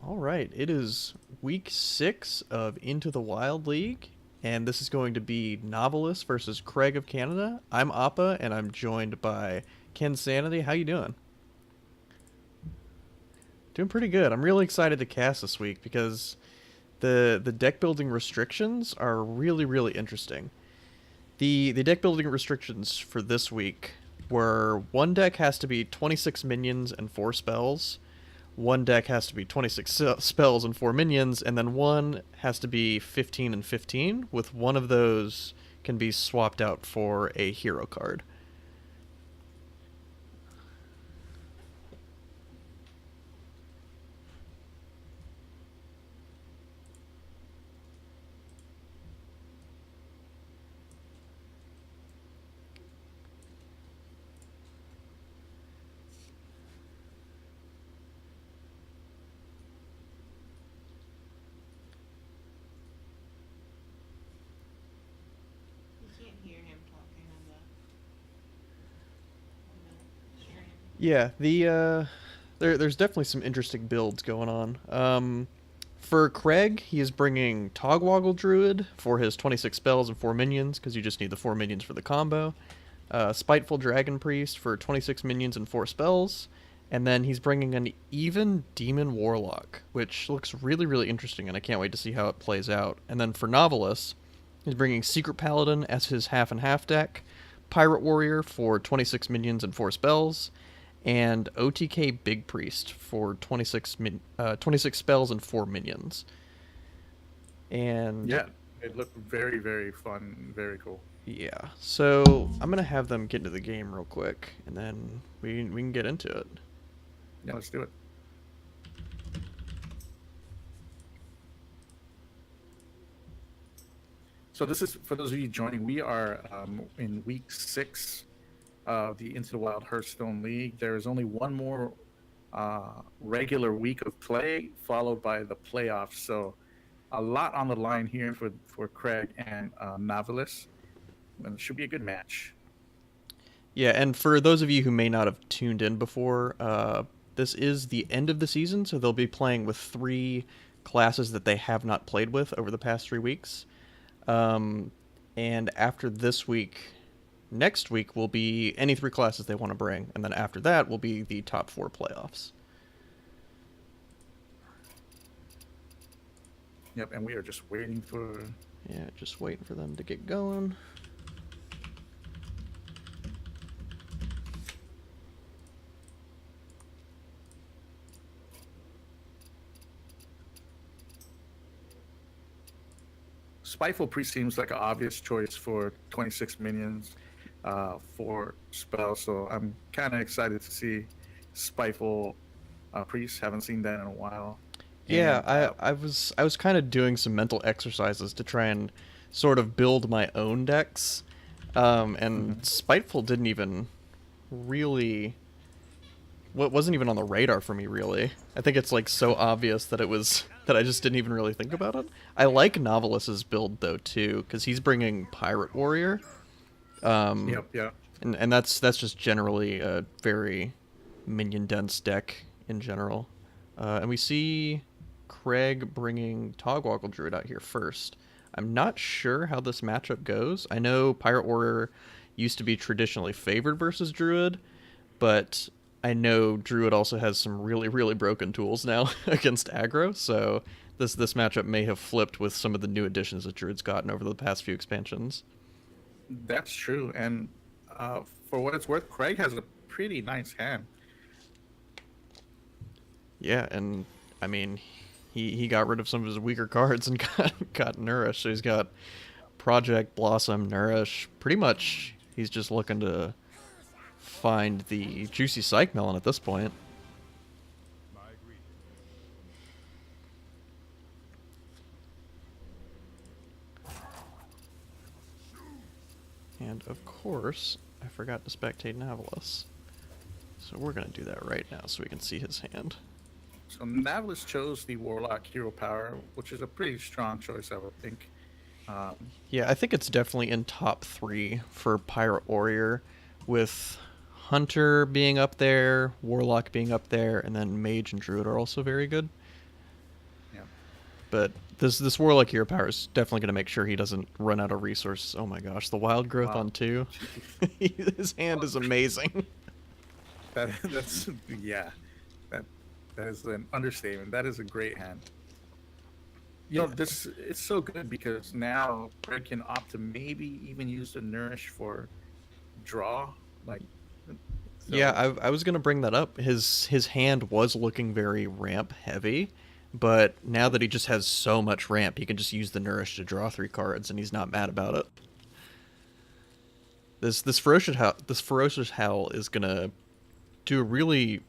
All right, it is week 6 of Into the Wild League, and this is going to be Navillus versus Craig of Canada. I'm Appa, and I'm joined by Ken Sanity. How you doing? Doing pretty good. I'm really excited to cast this week because the deck building restrictions are really interesting. The deck building restrictions for this week were one deck has to be 26 minions and 4 spells, one deck has to be 26 spells and 4 minions, and then one has to be 15 and 15, with one of those can be swapped out for a hero card. You can't hear him talking on the stream. Yeah, there's definitely some interesting builds going on. For Craig, he is bringing Togwoggle Druid for his 26 spells and 4 minions, because you just need the 4 minions for the combo. Spiteful Dragon Priest for 26 minions and 4 spells. And then he's bringing an even Demon Warlock, which looks really interesting, and I can't wait to see how it plays out. And then for Novelist, he's bringing Secret Paladin as his half and half deck, Pirate Warrior for 26 minions and 4 spells, and OTK Big Priest for 26 spells and 4 minions. And Yeah, it looked very fun, very cool. yeah, so I'm gonna have them get into the game real quick, and then we can get into it. Yeah, let's do it. So this is for those of you joining. We are in week 6 of the Into the Wild Hearthstone League. There is only one more regular week of play, followed by the playoffs. So a lot on the line here for Craig and Navillus. And it should be a good match. Yeah, and for those of you who may not have tuned in before, this is the end of the season, so they'll be playing with 3 classes that they have not played with over the past 3 weeks. Um, and after this week, next week will be any 3 classes they want to bring, and then after that will be the top 4 playoffs. Yep, and we are just waiting for... Yeah, just waiting for them to get going. Spiteful Priest seems like an obvious choice for 26 minions, 4 spells. So I'm kind of excited to see Spiteful Priest. Haven't seen that in a while. Yeah, And I was kind of doing some mental exercises to try and sort of build my own decks, and mhm. Spiteful didn't even really what wasn't even on the radar for me really. I think it's like so obvious that it was that I just didn't even really think about it. I like Novelus's build though too, because he's bringing Pirate Warrior, um, Yep, yeah. and that's just generally a very minion dense deck in general. And we see Craig bringing Togwoggle Druid out here first. I'm not sure how this matchup goes. I know Pirate Warrior used to be traditionally favored versus Druid, but I know Druid also has some really broken tools now against aggro, so this matchup may have flipped with some of the new additions that Druid's gotten over the past few expansions. That's true. And for what it's worth, Craig has a pretty nice hand. Yeah, and I mean, he got rid of some of his weaker cards and got Nourish. So he's got Project Blossom, Nourish. Pretty much, he's just looking to find the juicy Psych Melon at this point. And of course, I forgot to spectate Navillus. So we're going to do that right now so we can see his hand. So Navillus chose the Warlock Hero Power, which is a pretty strong choice, I would think. Um, Yeah, I think it's definitely in top 3 for Pirate Warrior, with Hunter being up there, Warlock being up there, and then Mage and Druid are also very good. But this Warlock Hero Power is definitely going to make sure he doesn't run out of resources. Oh my gosh, the Wild Growth Wow. on 2. His hand is amazing. That's yeah. That that is an understatement. That is a great hand. You know, this it's so good because now Greg can opt to maybe even use the nourish for draw. Like Yeah, so I was gonna bring that up. His hand was looking very ramp heavy, but now that he just has so much ramp, he can just use the nourish to draw 3 cards, and he's not mad about it. This ferocious howl is gonna do a really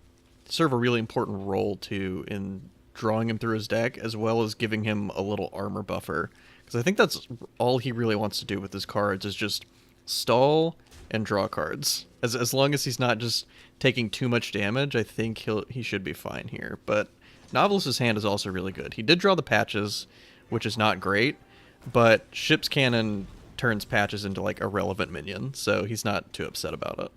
serve a really important role too in drawing him through his deck, as well as giving him a little armor buffer. Because I think that's all he really wants to do with his cards is just stall and draw cards. As long as he's not just taking too much damage, I think he should be fine here. But Novelus's hand is also really good. He did draw the patches, which is not great, but Ship's Cannon turns patches into like a relevant minion, so he's not too upset about it.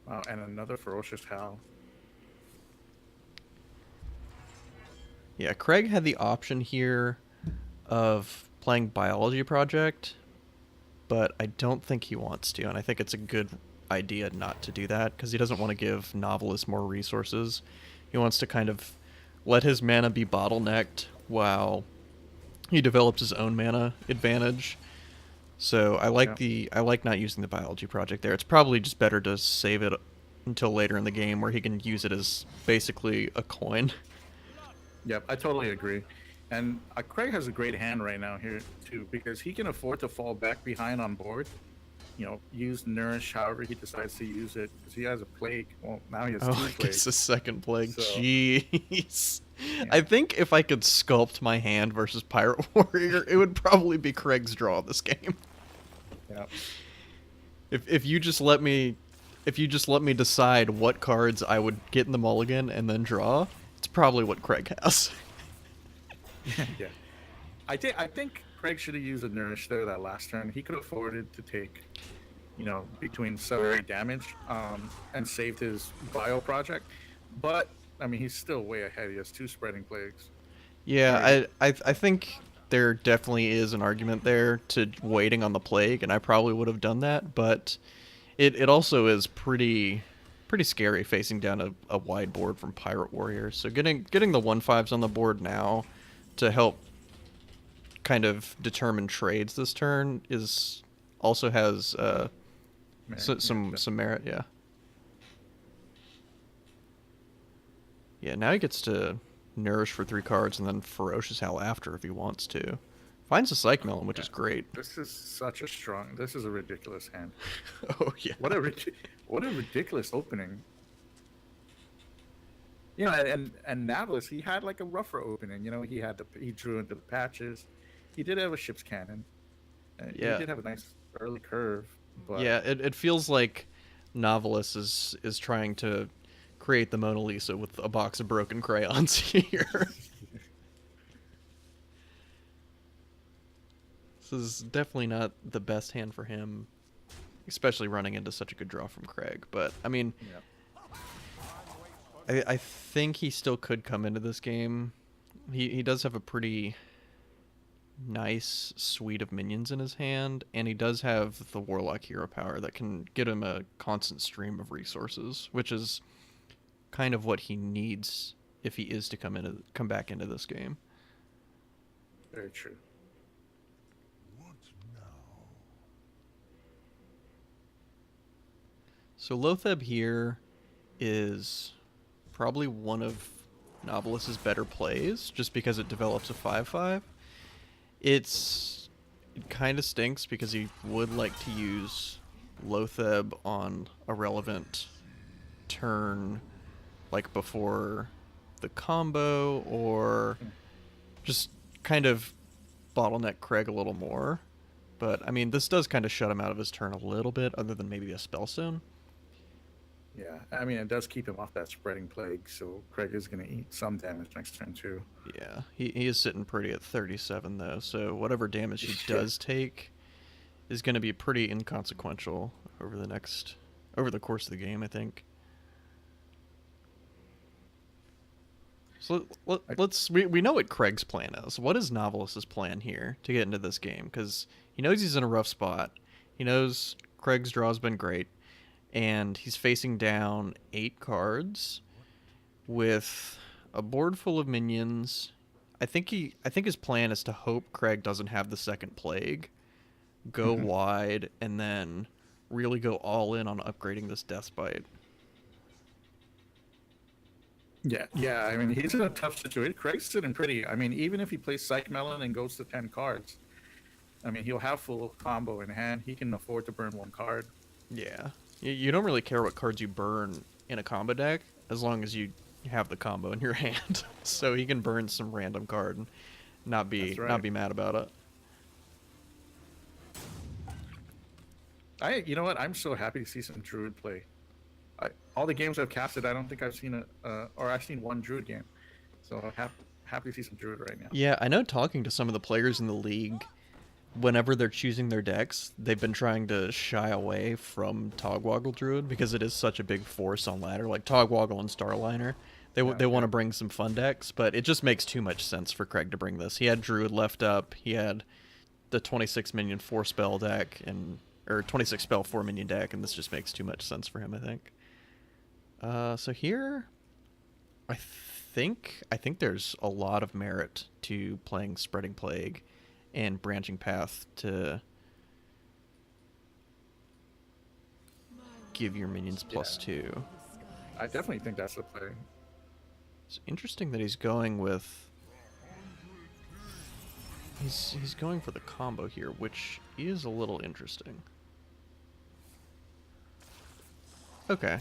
wow, and another ferocious howl. Yeah, Craig had the option here of playing Biology Project, but I don't think he wants to, and I think it's a good idea not to do that because he doesn't want to give Novelist more resources. He wants to kind of let his mana be bottlenecked while he develops his own mana advantage. So I like not using the Biology Project there. It's probably just better to save it until later in the game where he can use it as basically a coin. Yep, I totally agree. And Craig has a great hand right now here too because he can afford to fall back behind on board. You know, use nourish however he decides to use it because he has a plague. Well, now he has Oh, two I guess plagues. a second plague. So, Jeez. yeah. I think if I could sculpt my hand versus Pirate Warrior, it would probably be Craig's draw this game. Yeah. If you just let me decide what cards I would get in the mulligan and then draw, it's probably what Craig has. Yeah. I think Craig should have used a nourish there that last turn. He could have afforded to take, you know, between 7 or 8 damage, and saved his bio project. But I mean, he's still way ahead. He has 2 spreading plagues. Yeah, I think there definitely is an argument there to waiting on the plague, and I probably would have done that, but it also is pretty scary facing down a wide board from Pirate Warrior. So getting the 1/5s on the board now to help kind of determine trades this turn is also has Merit, some merit, yeah. Yeah, now he gets to nourish for 3 cards and then Ferocious Howl after if he wants to. Finds a Psych Melon, which is great. This is such a strong. This is a ridiculous hand. Oh yeah. What a ridiculous opening. You know, and Navillus, he had like a rougher opening. You know, he drew into the patches. He did have a ship's cannon. Yeah. He did have a nice early curve. But Yeah, it feels like Novelist is trying to create the Mona Lisa with a box of broken crayons here. This is definitely not the best hand for him, especially running into such a good draw from Craig. But, I mean, yeah. I think he still could come into this game. He does have a pretty nice suite of minions in his hand, and he does have the Warlock Hero Power that can get him a constant stream of resources, which is kind of what he needs if he is to come back into this game. Very true. So Lotheb here is probably one of Novelus's better plays, just because it develops a 5/5. It kind of stinks because he would like to use Lotheb on a relevant turn, like before the combo, or just kind of bottleneck Craig a little more. But, I mean, this does kind of shut him out of his turn a little bit, other than maybe a Spellstone. Yeah, I mean, it does keep him off that spreading plague, so Craig is going to eat some damage next turn, too. Yeah, he is sitting pretty at 37, though, so whatever damage he does take is going to be pretty inconsequential over the course of the game, I think. So Like, we know what Craig's plan is. What is Navillus' plan here to get into this game? Because he knows he's in a rough spot. He knows Craig's draw's been great, and he's facing down 8 cards with a board full of minions. I think his plan is to hope Craig doesn't have the second plague, go mhm. wide, and then really go all in on upgrading this Deathbite. Yeah. I mean, he's in a tough situation. Craig's sitting pretty. I mean, even if he plays Psych Melon and goes to 10 cards, I mean, he'll have full combo in hand. He can afford to burn 1 card. Yeah. You don't really care what cards you burn in a combo deck as long as you have the combo in your hand. So he can burn some random card and That's right. not be mad about it. You know what? I'm so happy to see some Druid play. All the games I've casted, I don't think I've seen or I've seen one Druid game. So I'm happy to see some Druid right now. Yeah, I know talking to some of the players in the league, whenever they're choosing their decks, they've been trying to shy away from Togwaggle Druid because it is such a big force on ladder. Like Togwaggle and Starliner, they want to bring some fun decks, but it just makes too much sense for Craig to bring this. He had Druid left up. He had the 26 minion 4 spell deck or 26 spell 4 minion deck, and this just makes too much sense for him, I think. So here, I think there's a lot of merit to playing Spreading Plague and Branching Path to give your minions +2. I definitely think that's the play. It's interesting that he's going with he's going for the combo here, which is a little interesting. Okay,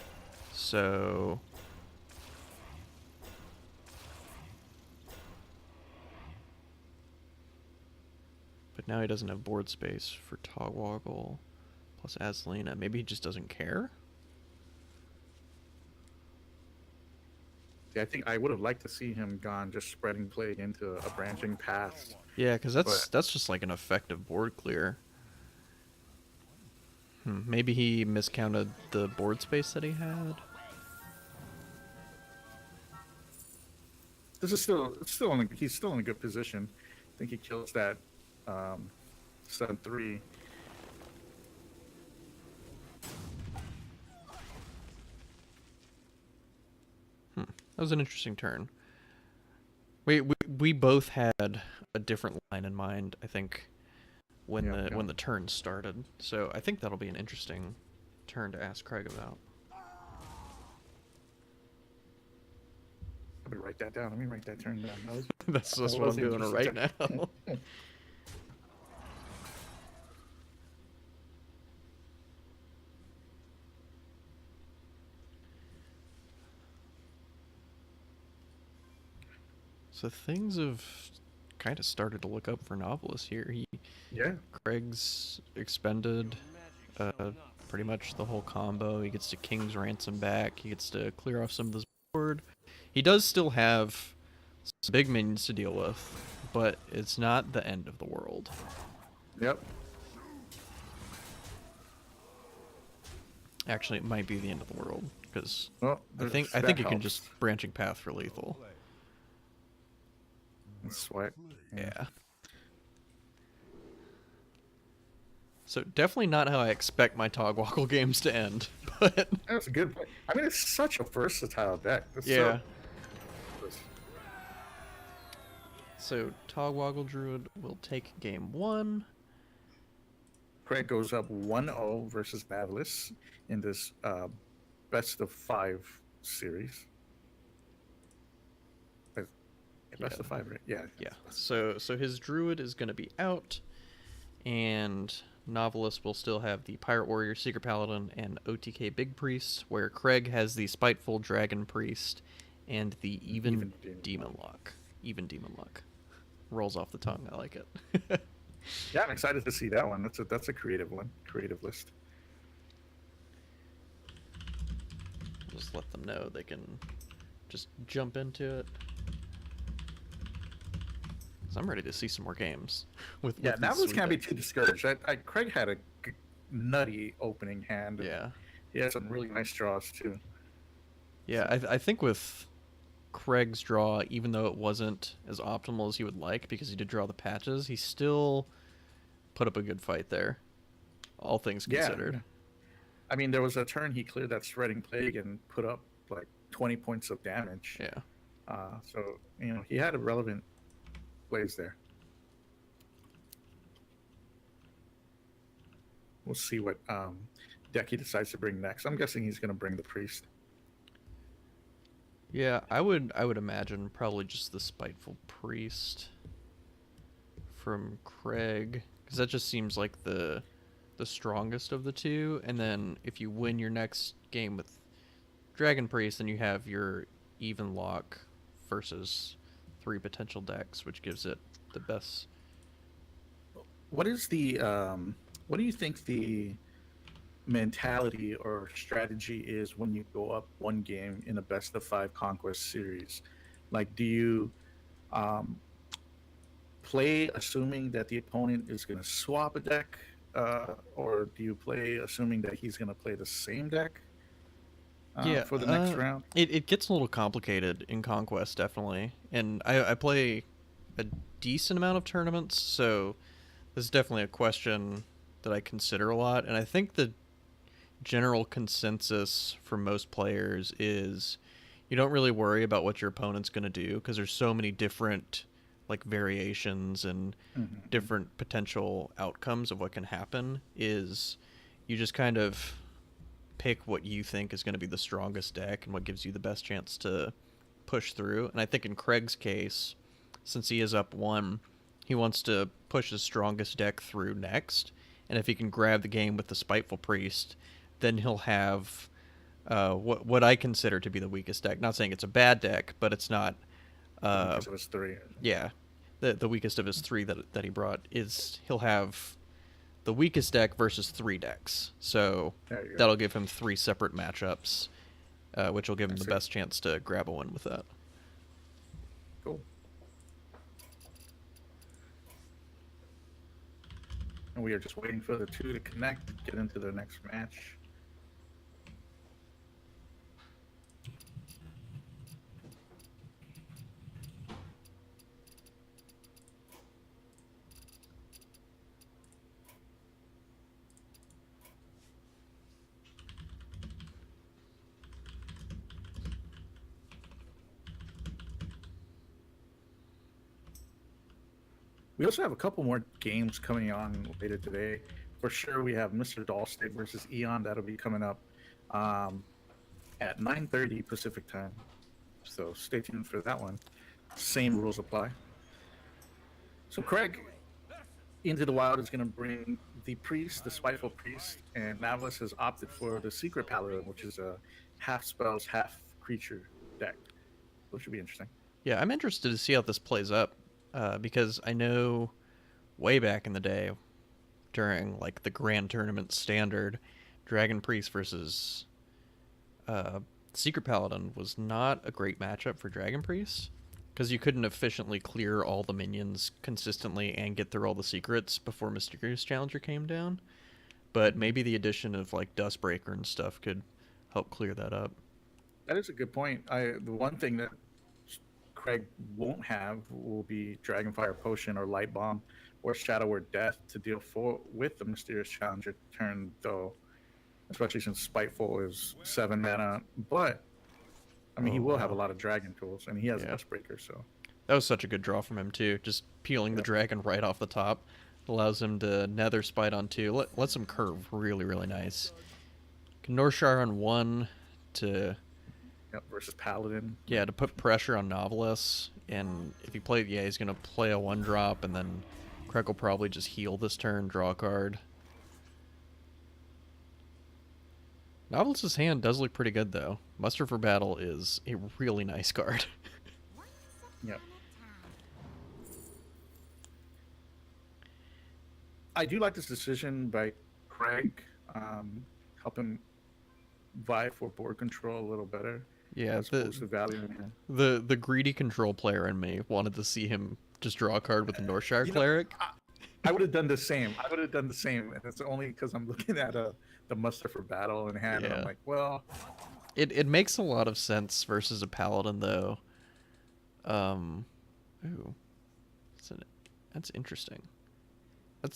so but now he doesn't have board space for Togwaggle plus Azalina. Maybe he just doesn't care? Yeah, I think I would have liked to see him gone just Spreading Plague into a Branching Path. Yeah, because that's just like an effective board clear. Maybe he miscounted the board space that he had. This is he's still in a good position. I think he kills that 7-3. That was an interesting turn. We both had a different line in mind, I think, when the turn started. So I think that'll be an interesting turn to ask Craig about. Let me write that down. Let me write that turn down. That's what I'm doing right now. So things have kind of started to look up for Navillus here. Craig's expended pretty much the whole combo. He gets to King's Ransom back. He gets to clear off some of this board. He does still have some big minions to deal with, but it's not the end of the world. Yep. Actually, it might be the end of the world because I think you can just Branching Path for lethal. Sweat. Yeah. So definitely not how I expect my Togwaggle games to end, but That's a good point. I mean, it's such a versatile deck. yeah. So Togwaggle Druid will take game 1. Craig goes up 1-0 versus Navillus in this best of 5 series. Best of 5, right? Yeah. Yeah. So his Druid is going to be out, and Navillus will still have the Pirate Warrior, Secret Paladin, and OTK Big Priest, where Craig has the Spiteful Dragon Priest and the Even Demon Lock. Even Demon Lock. Rolls off the tongue. I like it. Yeah, I'm excited to see that one. That's a creative one. Creative list. Just let them know they can just jump into it. So I'm ready to see some more games. With Navillus can't be too discouraged. Craig had a nutty opening hand. Yeah. He had some really nice draws too. Yeah, I think with Craig's draw, even though it wasn't as optimal as he would like because he did draw the patches, he still put up a good fight there, all things Yeah, considered. yeah. I mean, there was a turn he cleared that spreading plague and put up like 20 points of damage. Yeah. So he had a relevant plays there. We'll see what deck he decides to bring next. I'm guessing he's going to bring the priest. Yeah, I would imagine probably just the Spiteful Priest from Craig, because that just seems like the strongest of the two. And then if you win your next game with Dragon Priest, then you have your even lock versus 3 potential decks, which gives it the best. What is the what do you think the mentality or strategy is when you go up one game in a best of 5 conquest series? Like, do you play assuming that the opponent is going to swap a deck, or do you play assuming that he's going to play the same deck for the next round? It gets a little complicated in Conquest, definitely. And I play a decent amount of tournaments, so this is definitely a question that I consider a lot. And I think the general consensus for most players is you don't really worry about what your opponent's going to do because there's so many different like variations and different potential outcomes of what can happen. Is you just kind of pick what you think is going to be the strongest deck and what gives you the best chance to push through. And I think in Craig's case, since he is up 1, he wants to push his strongest deck through next. And if he can grab the game with the Spiteful Priest, then he'll have what I consider to be the weakest deck. Not saying it's a bad deck, but it's not. Because it was 3. Yeah, the weakest of his 3 that he brought is he'll have the weakest deck versus 3 decks. So that'll give him 3 separate matchups, which will give him the best chance to grab a win with that. Cool. And we are just waiting for the 2 to connect, get into their next match. We also have a couple more games coming on later today. For sure, we have Mr. Dollstate versus Eon. That'll be coming up at 9:30 Pacific time. So stay tuned for that one. Same rules apply. So Craig, Into the Wild is going to bring the Priest, the Spiteful Priest, and Navillus has opted for the Secret Paladin, which is a half spells, half creature deck. Which should be interesting. Yeah, I'm interested to see how this plays up. Because I know way back in the day, during like the Grand Tournament Standard, Dragon Priest versus Secret Paladin was not a great matchup for Dragon Priest because you couldn't efficiently clear all the minions consistently and get through all the secrets before Mysterious Challenger came down. But maybe the addition of like Dustbreaker and stuff could help clear that up. That is a good point. The one thing that Craig won't have will be Dragonfire Potion or Light Bomb or Shadow or Death to deal with the Mysterious Challenger turn, though, especially since Spiteful is 7 mana. But, I mean, he will have a lot of dragon tools, and he has Dustbreaker, so. That was such a good draw from him, too. Just peeling the dragon right off the top. Allows him to Nether Spite on 2. Lets him curve really, really nice. Norshar on 1 to... versus Paladin. Yeah, to put pressure on Navillus, and if he plays, he's gonna play a 1-drop, and then Craig will probably just heal this turn, draw a card. Navilus's hand does look pretty good, though. Muster for Battle is a really nice card. Yep. I do like this decision by Craig. Help him vie for board control a little better. Yeah, the greedy control player in me wanted to see him just draw a card with the Northshire Cleric. I would have done the same. And it's only because I'm looking at the Muster for Battle in hand, and I'm like, well... It makes a lot of sense versus a Paladin, though. Um, ooh, that's, that's interesting.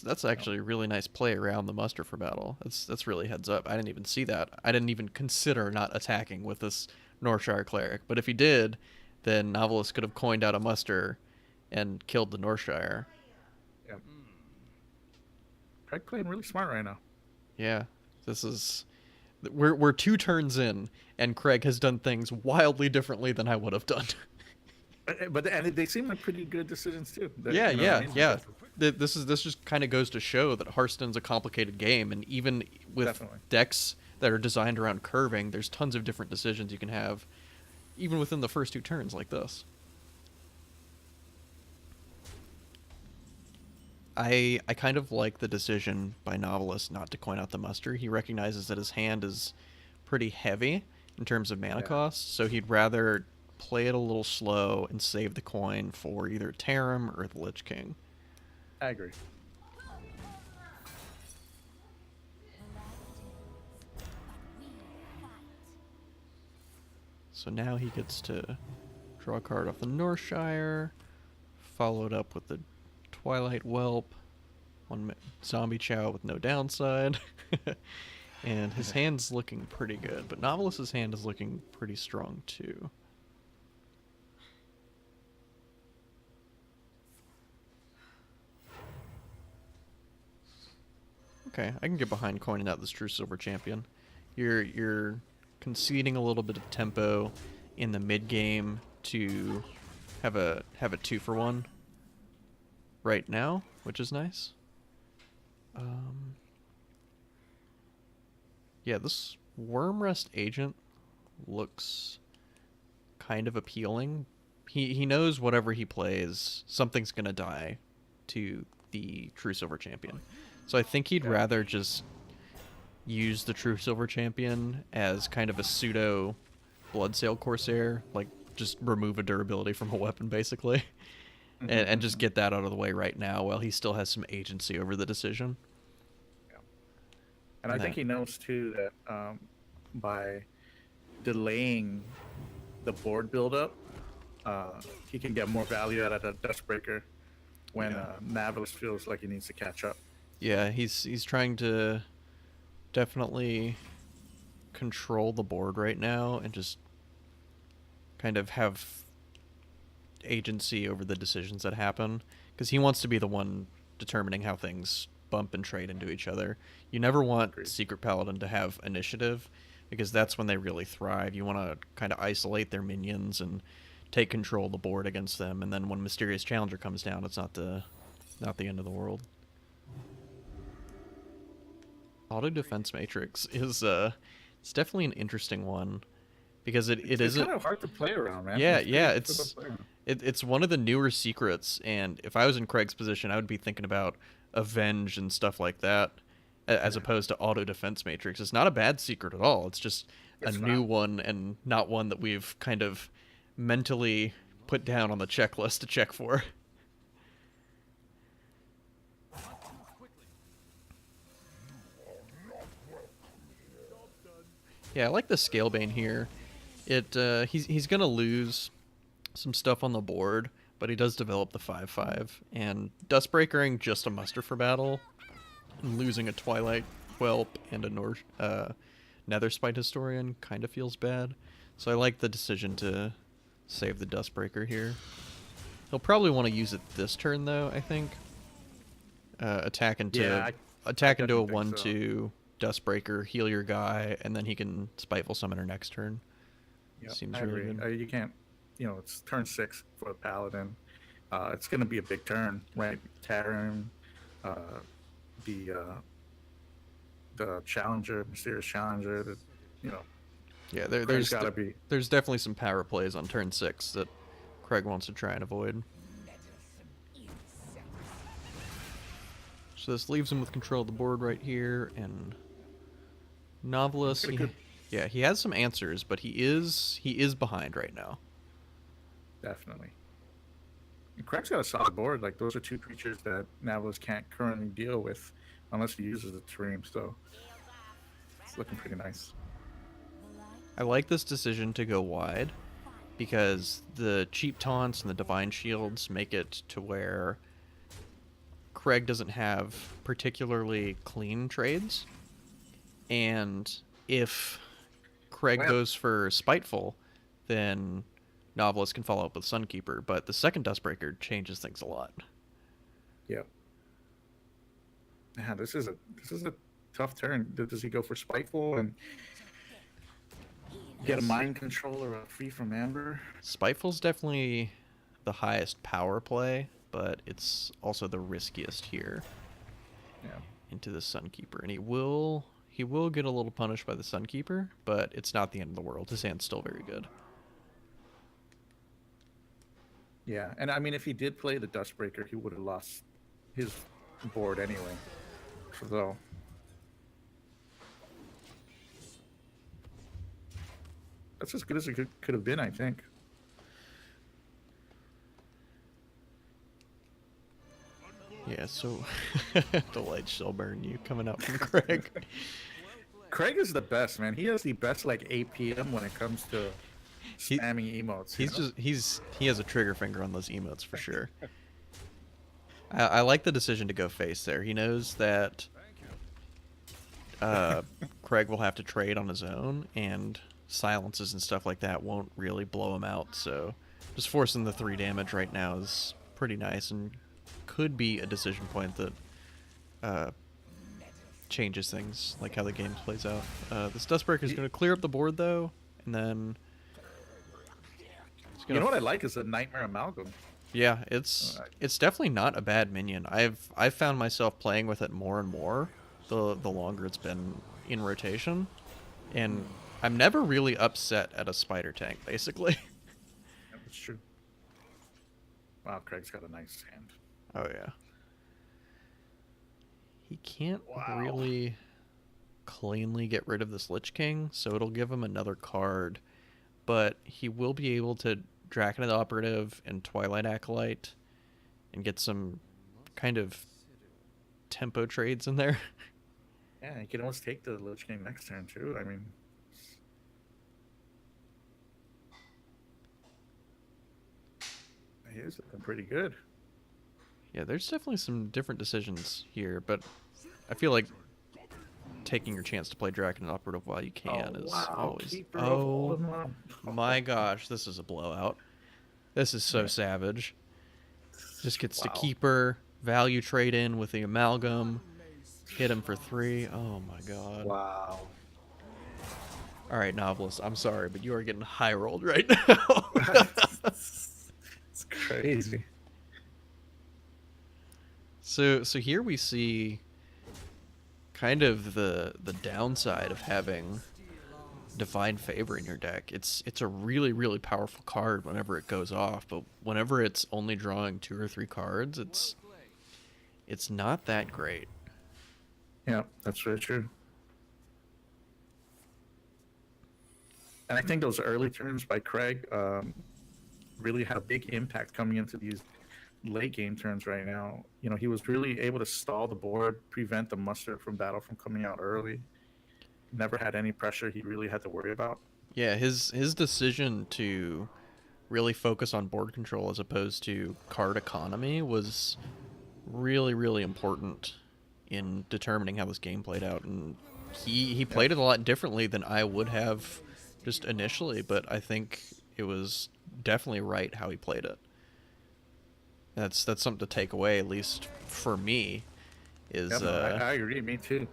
That's actually a really nice play around the muster for battle. That's really heads up. I didn't even see that. I didn't even consider not attacking with this Northshire cleric. But if he did, then Navillus could have coined out a muster and killed the Northshire. Yeah. Craig playing really smart right now. Yeah, this is we're 2 turns in, and Craig has done things wildly differently than I would have done. But and they seem like pretty good decisions too. Yeah, You know what I yeah, mean? yeah. This just kind of goes to show that Hearthstone's a complicated game, and even with Definitely. decks that are designed around curving, there's tons of different decisions you can have, even within the first 2 turns like this. I kind of like the decision by Novelist not to coin out the muster. He recognizes that his hand is pretty heavy in terms of mana Yeah. cost, so he'd rather play it a little slow and save the coin for either Tarim or the Lich King. I agree. So now he gets to draw a card off the Northshire, followed up with the Twilight Whelp, one zombie chow with no downside. And his hand's looking pretty good, but Novelus's hand is looking pretty strong too. Okay, I can get behind coining out this True Silver Champion. You're conceding a little bit of tempo in the mid game to have a 2-for-1 right now, which is nice. Yeah, this Wormrest agent looks kind of appealing. He knows whatever he plays, something's gonna die to the True Silver Champion. So I think he'd rather just use the True Silver Champion as kind of a pseudo Bloodsail Corsair, like just remove a durability from a weapon basically, and just get that out of the way right now while he still has some agency over the decision. Yeah. And I think he knows too that by delaying the board buildup, he can get more value out of the Dustbreaker when Navillus feels like he needs to catch up. Yeah, he's trying to definitely control the board right now and just kind of have agency over the decisions that happen, because he wants to be the one determining how things bump and trade into each other. You never want Agreed. Secret Paladin to have initiative, because that's when they really thrive. You want to kind of isolate their minions and take control of the board against them, and then when Mysterious Challenger comes down, it's not the end of the world. Auto Defense Matrix is it's definitely an interesting one, because it It's isn't kind of hard to play around, man. Yeah, pretty yeah, difficult to play around. it's one of the newer secrets, and if I was in Craig's position, I would be thinking about Avenge and stuff like that, as opposed to Auto Defense Matrix. It's not a bad secret at all. It's just a It's new not. one, and not one that we've kind of mentally put down on the checklist to check for. Yeah, I like the Scalebane here. He's gonna lose some stuff on the board, but he does develop the 5/5, and Dustbreakering just a muster for battle, and losing a Twilight Whelp and a Netherspite Historian kind of feels bad. So I like the decision to save the Dustbreaker here. He'll probably want to use it this turn though, I think. Attack into Yeah, a definitely think 1/2 Dustbreaker, heal your guy, and then he can Spiteful Summon her next turn. Yep, Seems I really agree. good. You can't, it's turn 6 for a Paladin. It's going to be a big turn, right? Tarim, the Challenger, Mysterious Challenger, Yeah, Craig's gotta be. there's definitely some power plays on turn 6 that Craig wants to try and avoid. So this leaves him with control of the board right here, and Novelist, Pretty good. yeah, he has some answers, but he is behind right now. Definitely. And Craig's got a solid board. Like, those are 2 creatures that Navillus can't currently deal with unless he uses the Tarim, so it's looking pretty nice. I like this decision to go wide, because the cheap taunts and the divine shields make it to where Craig doesn't have particularly clean trades, and if Craig Well, goes for Spiteful, then Novelist can follow up with Sunkeeper, but the second Dustbreaker changes things a lot. yeah. Yeah, this is a tough turn. Does he go for Spiteful and get a mind control or a free from Amber? Spiteful's definitely the highest power play, but it's also the riskiest here Yeah. into the Sunkeeper, and he will get a little punished by the Sunkeeper, but it's not the end of the world. His hand's still very good. Yeah, and I mean, if he did play the Dustbreaker, he would have lost his board anyway. So, that's as good as it could have been, I think. Yeah, so the light shall burn you coming out from Craig. Craig is the best, man. He has the best like APM when it comes to He- spamming emotes. He has a trigger finger on those emotes for sure. I like the decision to go face there. He knows that Craig will have to trade on his own, and silences and stuff like that won't really blow him out. So just forcing the 3 damage right now is pretty nice, and could be a decision point that changes things, like how the game plays out. This Dustbreaker is going to clear up the board though, and then it's You gonna know what I like is the Nightmare Amalgam. yeah, it's definitely not a bad minion. I've found myself playing with it more and more the longer it's been in rotation, and I'm never really upset at a spider tank, basically. Yeah, that's true. Wow, Craig's got a nice hand. Oh yeah. He can't Wow. really cleanly get rid of this Lich King, so it'll give him another card, but he will be able to Draconid Operative and Twilight Acolyte and get some kind of tempo trades in there. Yeah, he can almost take the Lich King next turn too. I mean, he is looking pretty good. Yeah, there's definitely some different decisions here, but I feel like taking your chance to play Draconid Operative while you can is always... Keeper of Oh Oldham. my gosh, this is a blowout. This is so savage. Just gets to Wow. Keeper, value trade in with the Amalgam, hit him for 3. Oh my god. Wow. Alright, Novelist, I'm sorry, but you are getting high rolled right now. It's crazy. So here we see kind of the downside of having Divine Favor in your deck. It's a really, really powerful card whenever it goes off, but whenever it's only drawing 2 or 3 cards, it's not that great. Yeah, that's very true. And I think those early turns by Craig really had a big impact coming into these late game turns right now. You know, he was really able to stall the board, prevent the mustard from battle from coming out early. Never had any pressure he really had to worry about. Yeah, his decision to really focus on board control as opposed to card economy was really, really important in determining how this game played out, and he played it a lot differently than I would have just initially, but I think it was definitely right how he played it. That's something to take away, at least for me. Is Yeah, no, I agree. Me too.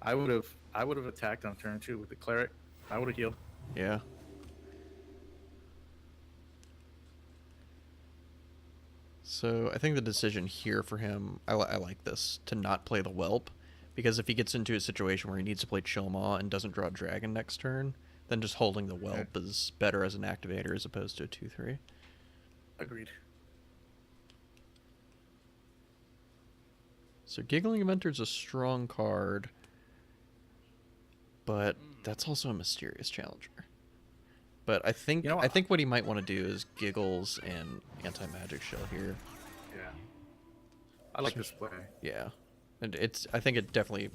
I would have attacked on turn 2 with the cleric. I would have healed. yeah. So I think the decision here for him, I like this, to not play the Whelp, because if he gets into a situation where he needs to play Chillmaw and doesn't draw Dragon next turn, then just holding the Whelp is better as an activator as opposed to a 2/3. Agreed. So Giggling Inventor is a strong card, but that's also a Mysterious Challenger. But I think You know, I think what he might want to do is Giggles and Anti-Magic Shell here. Yeah. I like this play. Yeah, and I think it definitely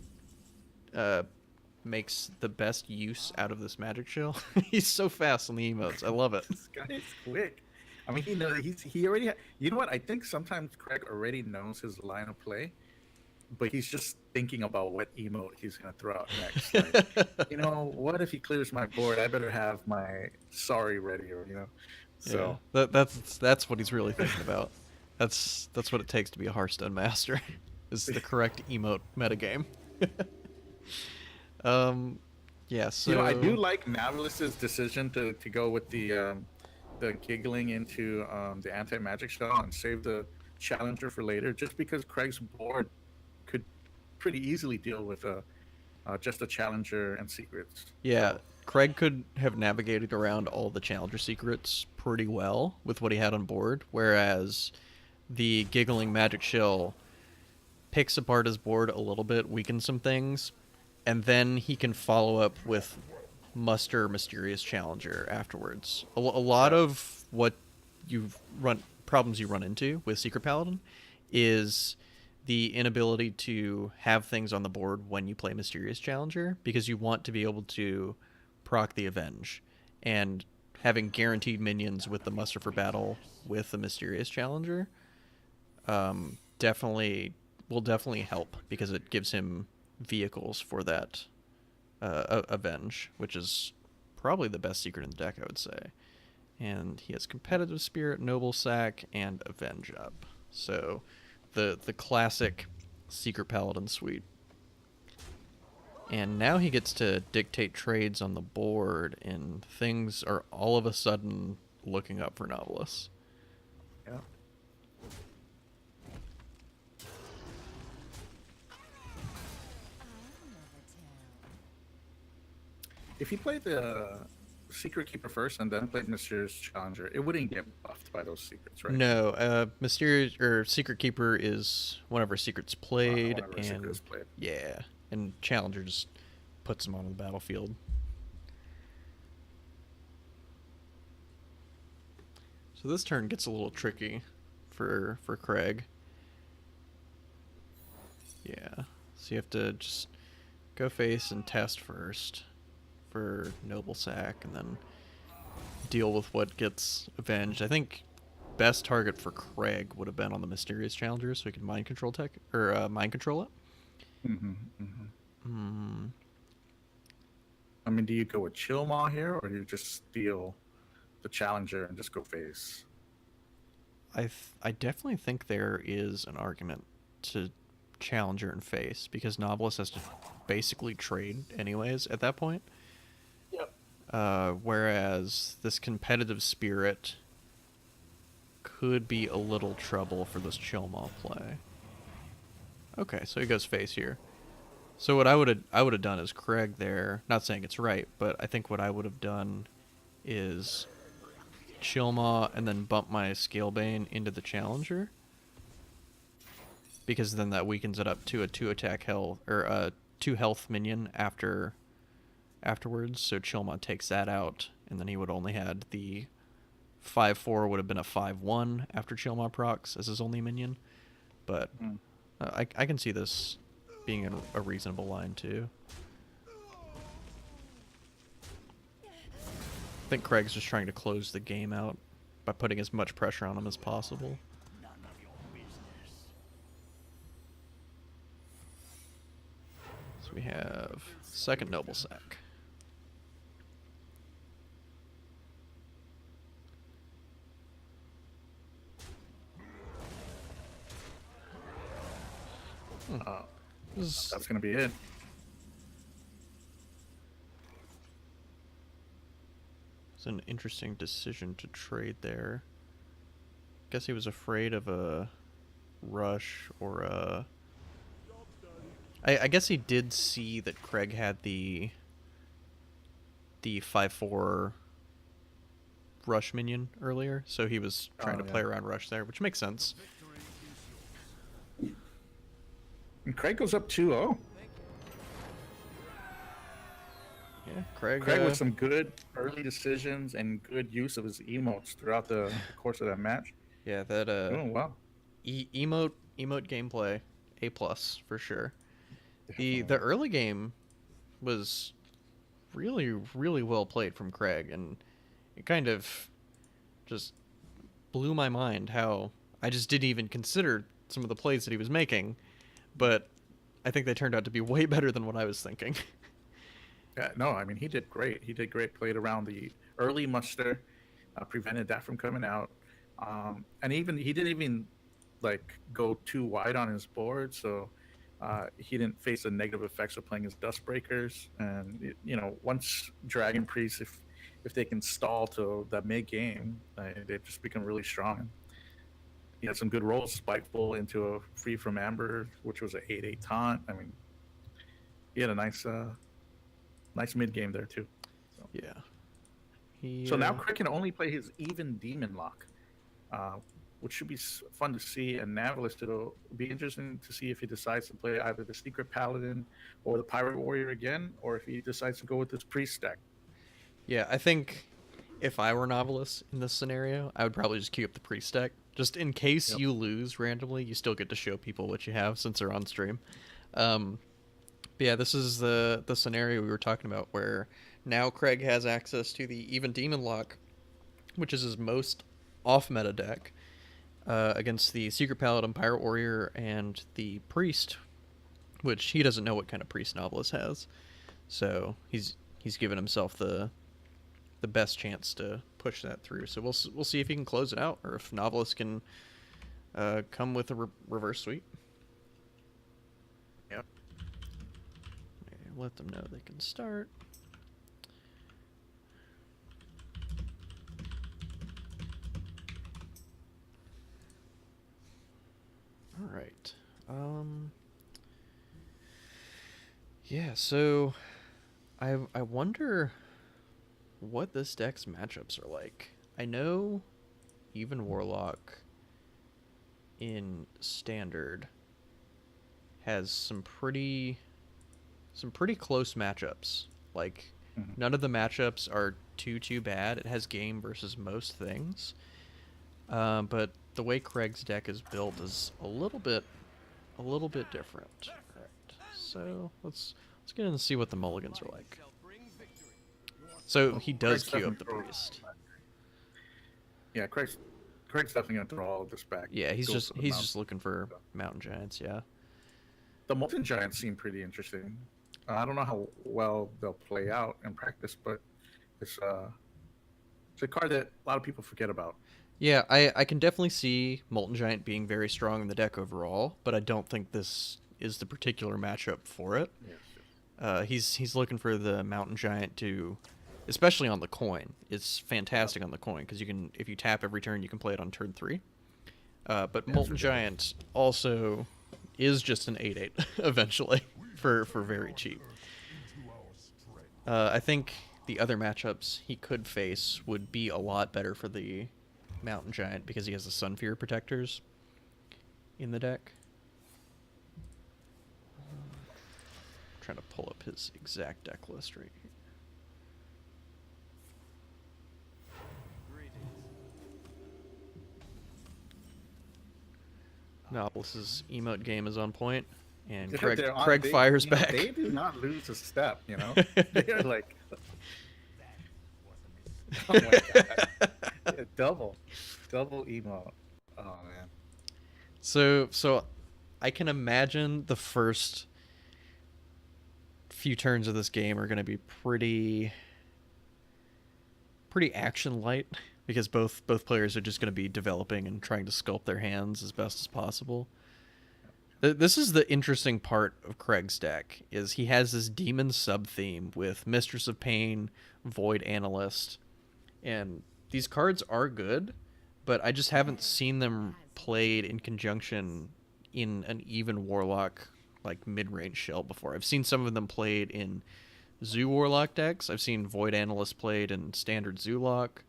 makes the best use out of this magic shield. He's so fast on the emotes. I love it. This guy is quick. I mean, he already. You know what? I think sometimes Craig already knows his line of play, but he's just thinking about what emote he's gonna throw out next. Like, what if he clears my board? I better have my sorry ready, or So yeah, that's what he's really thinking about. That's what it takes to be a Hearthstone master. Is the correct emote metagame. Yeah. So I do like Navilus's decision to go with the giggling into the anti-magic shell and save the challenger for later, just because Craig's board could pretty easily deal with just a challenger and secrets. Yeah, Craig could have navigated around all the challenger secrets pretty well with what he had on board, whereas the giggling magic shill picks apart his board a little bit, weakens some things, and then he can follow up with muster mysterious challenger afterwards. A lot of what problems you run into with Secret Paladin is the inability to have things on the board when you play mysterious challenger, because you want to be able to proc the avenge, and having guaranteed minions with the muster for battle with the mysterious challenger will definitely help, because it gives him vehicles for that avenge, which is probably the best secret in the deck, I would say. And he has competitive spirit, noble sack, and avenge up. So the classic Secret Paladin suite. And now he gets to dictate trades on the board, and things are all of a sudden looking up for Navillus. Yeah. If he played the Secret Keeper first and then played Mysterious Challenger, it wouldn't get buffed by those secrets, right? No, Mysterious or Secret Keeper is whenever secrets played, Whenever and Secret is played. yeah, and Challenger just puts him on the battlefield. So this turn gets a little tricky for Craig. Yeah, so you have to just go face and test first for Noble Sack, and then deal with what gets avenged. I think best target for Craig would have been on the Mysterious Challenger, so he could mind control mind control it. I mean, do you go with Chill Maw here, or do you just steal the Challenger and just go face? I definitely think there is an argument to Challenger and face, because Navillus has to basically trade anyways at that point. Yep. Whereas this competitive spirit could be a little trouble for this Chill Maw play. Okay, so he goes face here. So what I would have done is Craig there. Not saying it's right, but I think what I would have done is Chill Maw and then bump my Scalebane into the Challenger, because then that weakens it up to a 2-attack health, or a 2 health minion afterwards. So Chill Maw takes that out, and then he would only had the 5/4 would have been a 5/1 after Chill Maw procs as his only minion. But I can see this being a reasonable line too. I think Craig's just trying to close the game out by putting as much pressure on him as possible. So we have second Noble Sack. That's going to be it. It's an interesting decision to trade there. Guess he was afraid of a rush or a... I guess he did see that Craig had the 5/4 rush minion earlier, so he was trying to play around rush there, which makes sense. And Craig goes up 2-0. Yeah, Craig with some good early decisions and good use of his emotes throughout the course of that match. Yeah, that Oh wow. Emote gameplay, A+ for sure. The early game was really, really well played from Craig, and it kind of just blew my mind how I just didn't even consider some of the plays that he was making, but I think they turned out to be way better than what I was thinking. Yeah, no, I mean he did great. He did great. Played around the early muster, prevented that from coming out, and even he didn't even like go too wide on his board, so he didn't face the negative effects of playing his dust breakers. And once Dragon Priest, if they can stall to the mid game, they just become really strong. He had some good rolls, spiteful into a free from amber, which was an 8/8 taunt. I mean, he had a nice mid game there too. So, Yeah. He, so now Crick can only play his even demon lock, uh, which should be fun to see. And Navillus, it'll be interesting to see if he decides to play either the Secret Paladin or the Pirate Warrior again, or if he decides to go with this priest deck. yeah, I think if I were Novelist in this scenario, I would probably just queue up the priest deck. Just in case Yep. you lose randomly, you still get to show people what you have since they're on stream. Um, but yeah, this is the scenario we were talking about where now Craig has access to the Even Demon Lock, which is his most off meta deck, against the Secret Paladin, Pirate Warrior, and the Priest, which he doesn't know what kind of Priest Novelist has. So he's given himself the best chance to push that through. So we'll see if he can close it out, or if Novelist can come with a reverse sweep. Yep. Let them know they can start. All right. Yeah. So, I wonder what this deck's matchups are like. I know even Warlock in Standard has some pretty close matchups. Like, none of the matchups are too bad. It has game versus most things, but the way Craig's deck is built is a little bit different. All right, so let's get in and see what the mulligans are like. So he does Craig's queue up the definitely priest. Yeah, Craig's definitely gonna throw all of this back. Yeah, he's Go just for the mountain. looking for mountain giants. Yeah. The Molten Giants seem pretty interesting. I don't know how well they'll play out in practice, but it's a card that a lot of people forget about. Yeah, I can definitely see Molten Giant being very strong in the deck overall, but I don't think this is the particular matchup for it. Yes. He's looking for the Mountain Giant to, especially on the coin. It's fantastic on the coin because you can, if you tap every turn, you can play it on turn 3. But Molten Giant also is just an 8/8 eventually for very cheap. I think the other matchups he could face would be a lot better for the Mountain Giant because he has the Sunfear protectors in the deck. I'm trying to pull up his exact deck list right here. Novelis's emote game is on point, and Craig fires back. They do not lose a step, They're like, oh my god, yeah, double emo. Oh man. So I can imagine the first few turns of this game are going to be pretty action light because both players are just going to be developing and trying to sculpt their hands as best as possible. This is the interesting part of Craig's deck is he has this demon sub theme with Mistress of Pain, Void Analyst, and these cards are good, but I just haven't seen them played in conjunction in an even Warlock like mid-range shell before. I've seen some of them played in Zoo Warlock decks. I've seen Void Analyst played in standard Zoolock.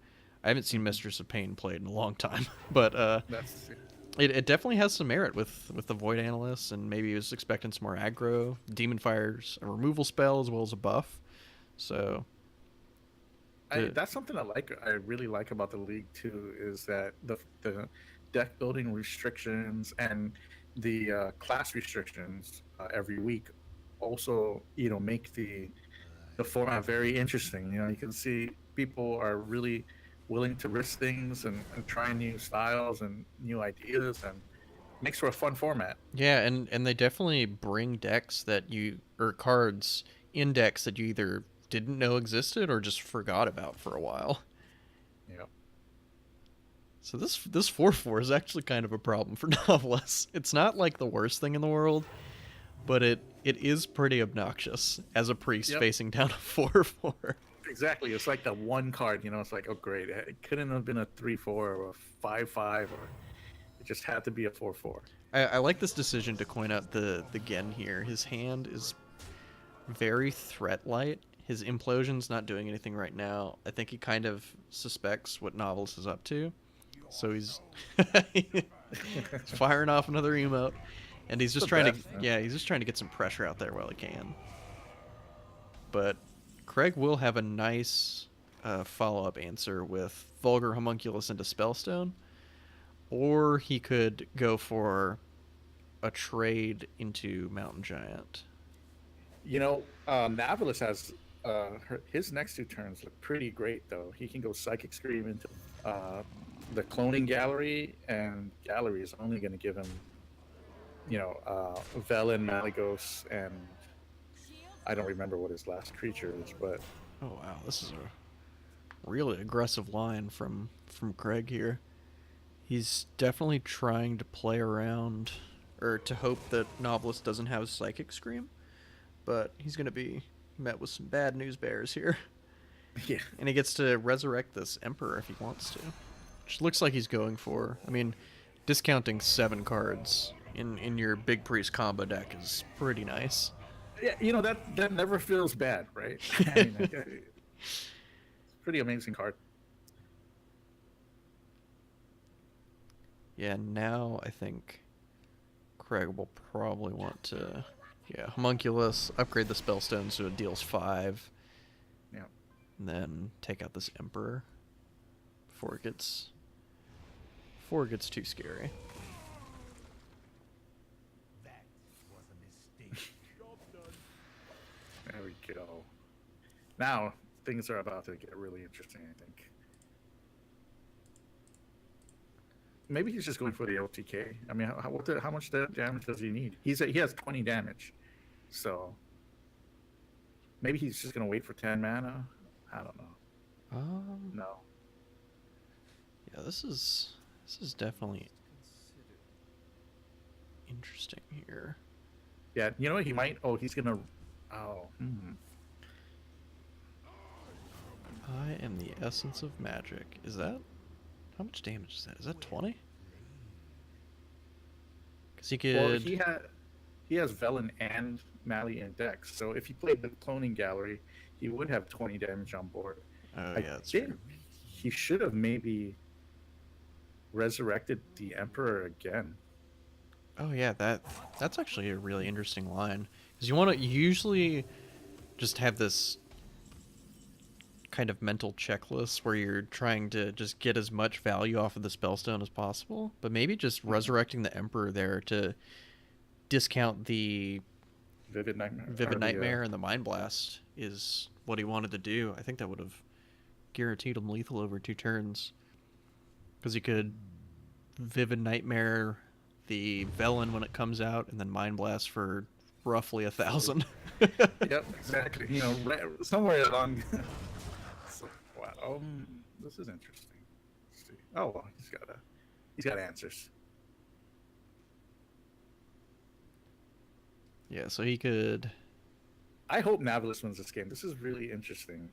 I haven't seen Mistress of Pain played in a long time, but it definitely has some merit with the Void Analyst, and maybe he was expecting some more aggro. Demon Fire's a removal spell as well as a buff, so that's something I really like about the league too, is that the deck building restrictions and the class restrictions every week also make the the format very interesting. You know, you can see people are really willing to risk things and try new styles and new ideas, and makes for a fun format. Yeah, and they definitely bring decks that you or cards in decks that you either didn't know existed or just forgot about for a while. Yeah. So this 4/4 is actually kind of a problem for Navillus. It's not like the worst thing in the world, but it is pretty obnoxious as a priest Yep. facing down a 4/4. Exactly. It's like that one card. You know, it's like, oh great, it couldn't have been a 3/4 or a 5/5, or it just had to be a 4/4. I like this decision to coin out the Gen here. His hand is very threat light. His implosion's not doing anything right now. I think he kind of suspects what Novelist is up to. So he's firing off another emote. And he's just trying to he's just trying to get some pressure out there while he can. But Craig will have a nice follow-up answer with Vulgar Homunculus into Spellstone. Or he could go for a trade into Mountain Giant. You know, Navillus has his next 2 turns look pretty great though. He can go Psychic Scream into the Cloning Gallery, and Gallery is only going to give him, you know, Velen, Malygos, and I don't remember what his last creature is, but oh wow, this is a really aggressive line from Craig here. He's definitely trying to play around, or to hope that Novelist doesn't have Psychic Scream, but he's going to be met with some bad news bears here. yeah, And he gets to resurrect this Emperor if he wants to, which looks like he's going for. I mean, discounting 7 cards in your Big Priest combo deck is pretty nice. yeah, you know, that never feels bad, right? I mean, it's a pretty amazing card. Yeah, now I think Craig will probably want to, Homunculus, upgrade the Spellstone so it deals 5, Yeah. and then take out this Emperor before it gets too scary. That was a mistake. There we go. Now things are about to get really interesting, I think. Maybe he's just going for the OTK. I mean, how much damage does he need? He has 20 damage, so maybe he's just gonna wait for 10 mana. I don't know. No. Yeah, this is definitely interesting here. Yeah, you know what he might? Oh, he's gonna. Oh. I am the essence of magic. Is that? How much damage is that? Is that 20? Because he could. Well, he has Velen and Mali in decks, so if he played the Cloning Gallery, he would have 20 damage on board. Oh I yeah, that's think true. he should have maybe resurrected the Emperor again. Oh yeah, that's actually a really interesting line. Because you want to usually just have this kind of mental checklist where you're trying to just get as much value off of the Spellstone as possible, but maybe just resurrecting the Emperor there to discount the Vivid Nightmare. Vivid Nightmare and the Mind Blast is what he wanted to do. I think that would have guaranteed him lethal over 2 turns. Because he could Vivid Nightmare the Velen when it comes out, and then Mind Blast for roughly 1,000. Yep, exactly. You know, somewhere along. So, wow, this is interesting. Let's see. Oh, well, he's got answers. Yeah, so he could. I hope Navillus wins this game. This is really interesting.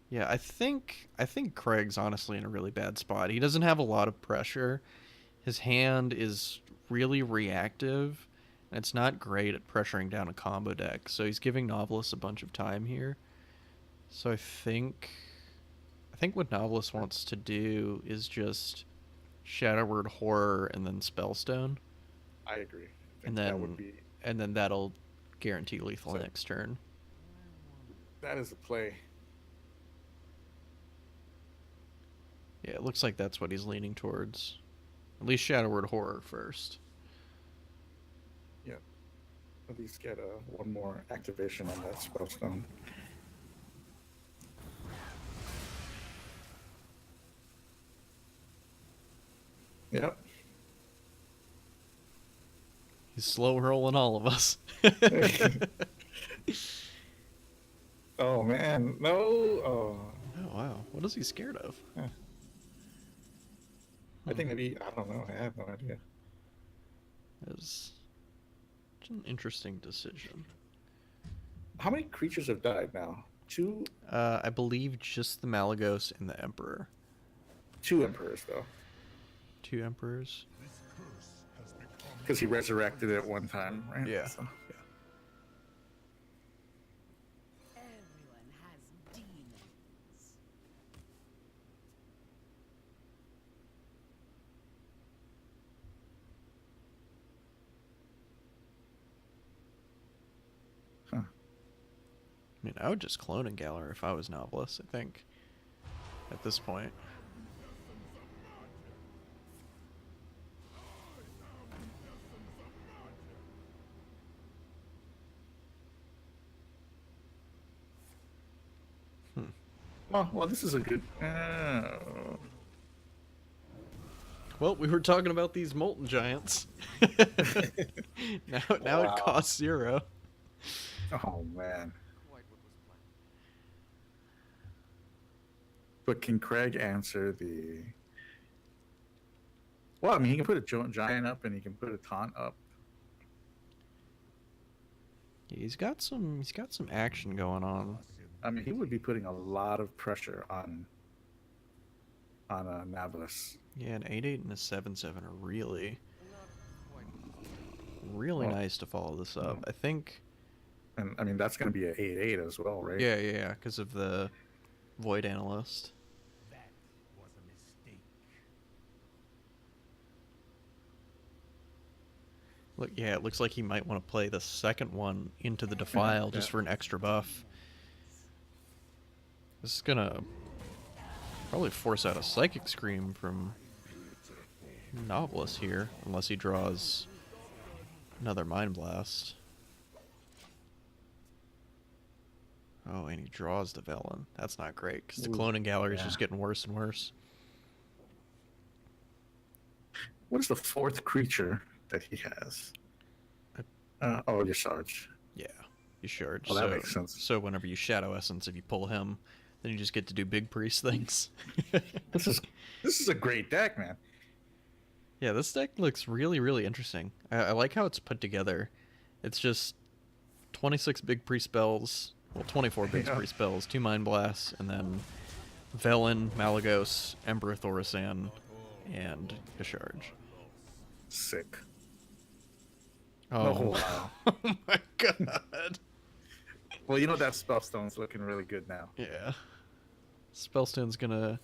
Yeah, I think Craig's honestly in a really bad spot. He doesn't have a lot of pressure. His hand is really reactive, and it's not great at pressuring down a combo deck. So he's giving Novelist a bunch of time here. So I think what Novelist wants to do is just Shadow Word Horror and then Spellstone, I agree. I think and then that would be that'll guarantee lethal next turn. that is a play. Yeah, it looks like that's what he's leaning towards. At least Shadow Word Horror first. Yeah. At least get one more activation on that Spellstone. He's slow rolling all of us. Oh man, no. Oh, Oh wow, what is he scared of? yeah. I think maybe I don't know. I have no idea. It's an interesting decision. How many creatures have died now? I believe just the Malagos and the Emperor. Two emperors though, 2 Emperors. because he resurrected it one time, right? Yeah. So, Everyone has demons. huh. I mean, I would just clone and Galar if I was Navillus, I think. At this point. Oh well, this is a good. Well, we were talking about these molten giants. now it Wow. costs 0. Oh man. But can Craig answer the? Well, I mean, he can put a giant up and he can put a taunt up. He's got some action going on. I mean, he would be putting a lot of pressure on Navillus. Yeah, an 8/8 and a 7/7 are really Well, nice to follow this up. I think. And I mean, that's going to be an 8/8 as well, right? Yeah, because of the Void Analyst. That was a mistake. Look, yeah, it looks like he might want to play the second one into the Defile just Yeah. for an extra buff. This is gonna probably force out a Psychic Scream from Navillus here, unless he draws another Mind Blast. Oh, and he draws the Velen. That's not great, because the Ooh, Cloning Gallery is yeah. just getting worse and worse. What is the 4th creature that he has? Oh, your Sarge. Yeah, you sure. Oh, that makes sense. So whenever you Shadow Essence, if you pull him, then you just get to do Big Priest things. This is a great deck, man. Yeah, this deck looks really, really interesting. I like how it's put together. It's just 26 Big Priest spells, well, 24 Big Yeah. Priest spells, 2 Mind Blasts, and then Velen, Malagos, Emperor Thorisan, and Discharge. Sick. Oh, Oh, wow. oh my god. Well, you know that Spellstone's looking really good now. Yeah. Spellstone's gonna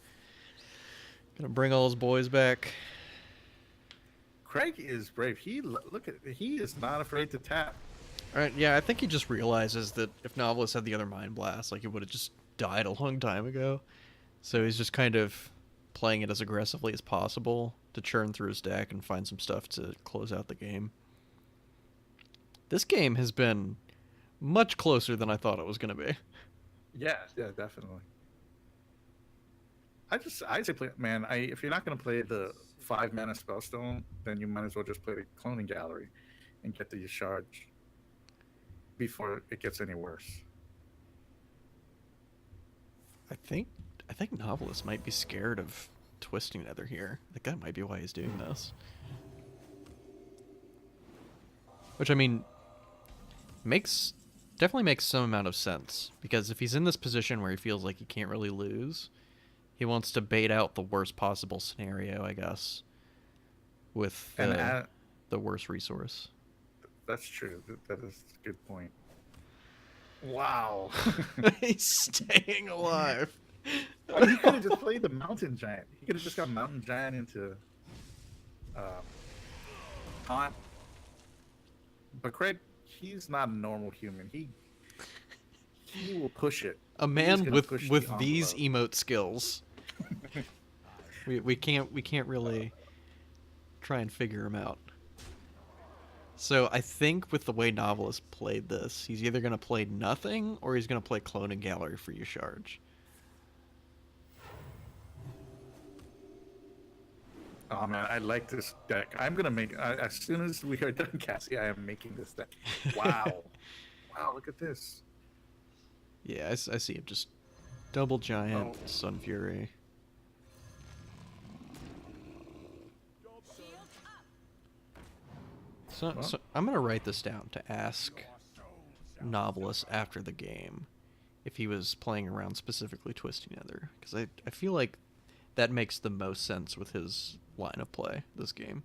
bring all his boys back. Craig is brave. He is not afraid to tap. Alright, yeah, I think he just realizes that if Navillus had the other Mind Blast, like, he would have just died a long time ago. So he's just kind of playing it as aggressively as possible to churn through his deck and find some stuff to close out the game. This game has been much closer than I thought it was going to be. Yeah, definitely. I say play, man. If you're not gonna play the 5-mana Spellstone, then you might as well just play the Cloning Gallery and get the Charge before it gets any worse. I think Navillus might be scared of Twisting Nether here. I think that might be why he's doing this. Which, I mean, definitely makes some amount of sense, because if he's in this position where he feels like he can't really lose, he wants to bait out the worst possible scenario, I guess, with the worst resource. That's true. That is a good point. Wow. He's staying alive. I mean, he could have just played the Mountain Giant. He could have just got Mountain Giant into Taunt. But Craig, he's not a normal human. He will push it. A He's man gonna with push the these envelope. emote skills. we can't really try and figure him out. So I think with the way Navillus played this, he's either gonna play nothing or he's gonna play Cloning Gallery for your charge. Oh man, I like this deck. I'm gonna make as soon as we are done, Cassie. I am making this deck. Wow, wow! Look at this. Yeah, I see him just double giant Oh. Sun Fury. So I'm gonna write this down to ask Navillus after the game if he was playing around specifically Twisting Nether, because I feel like that makes the most sense with his line of play this game.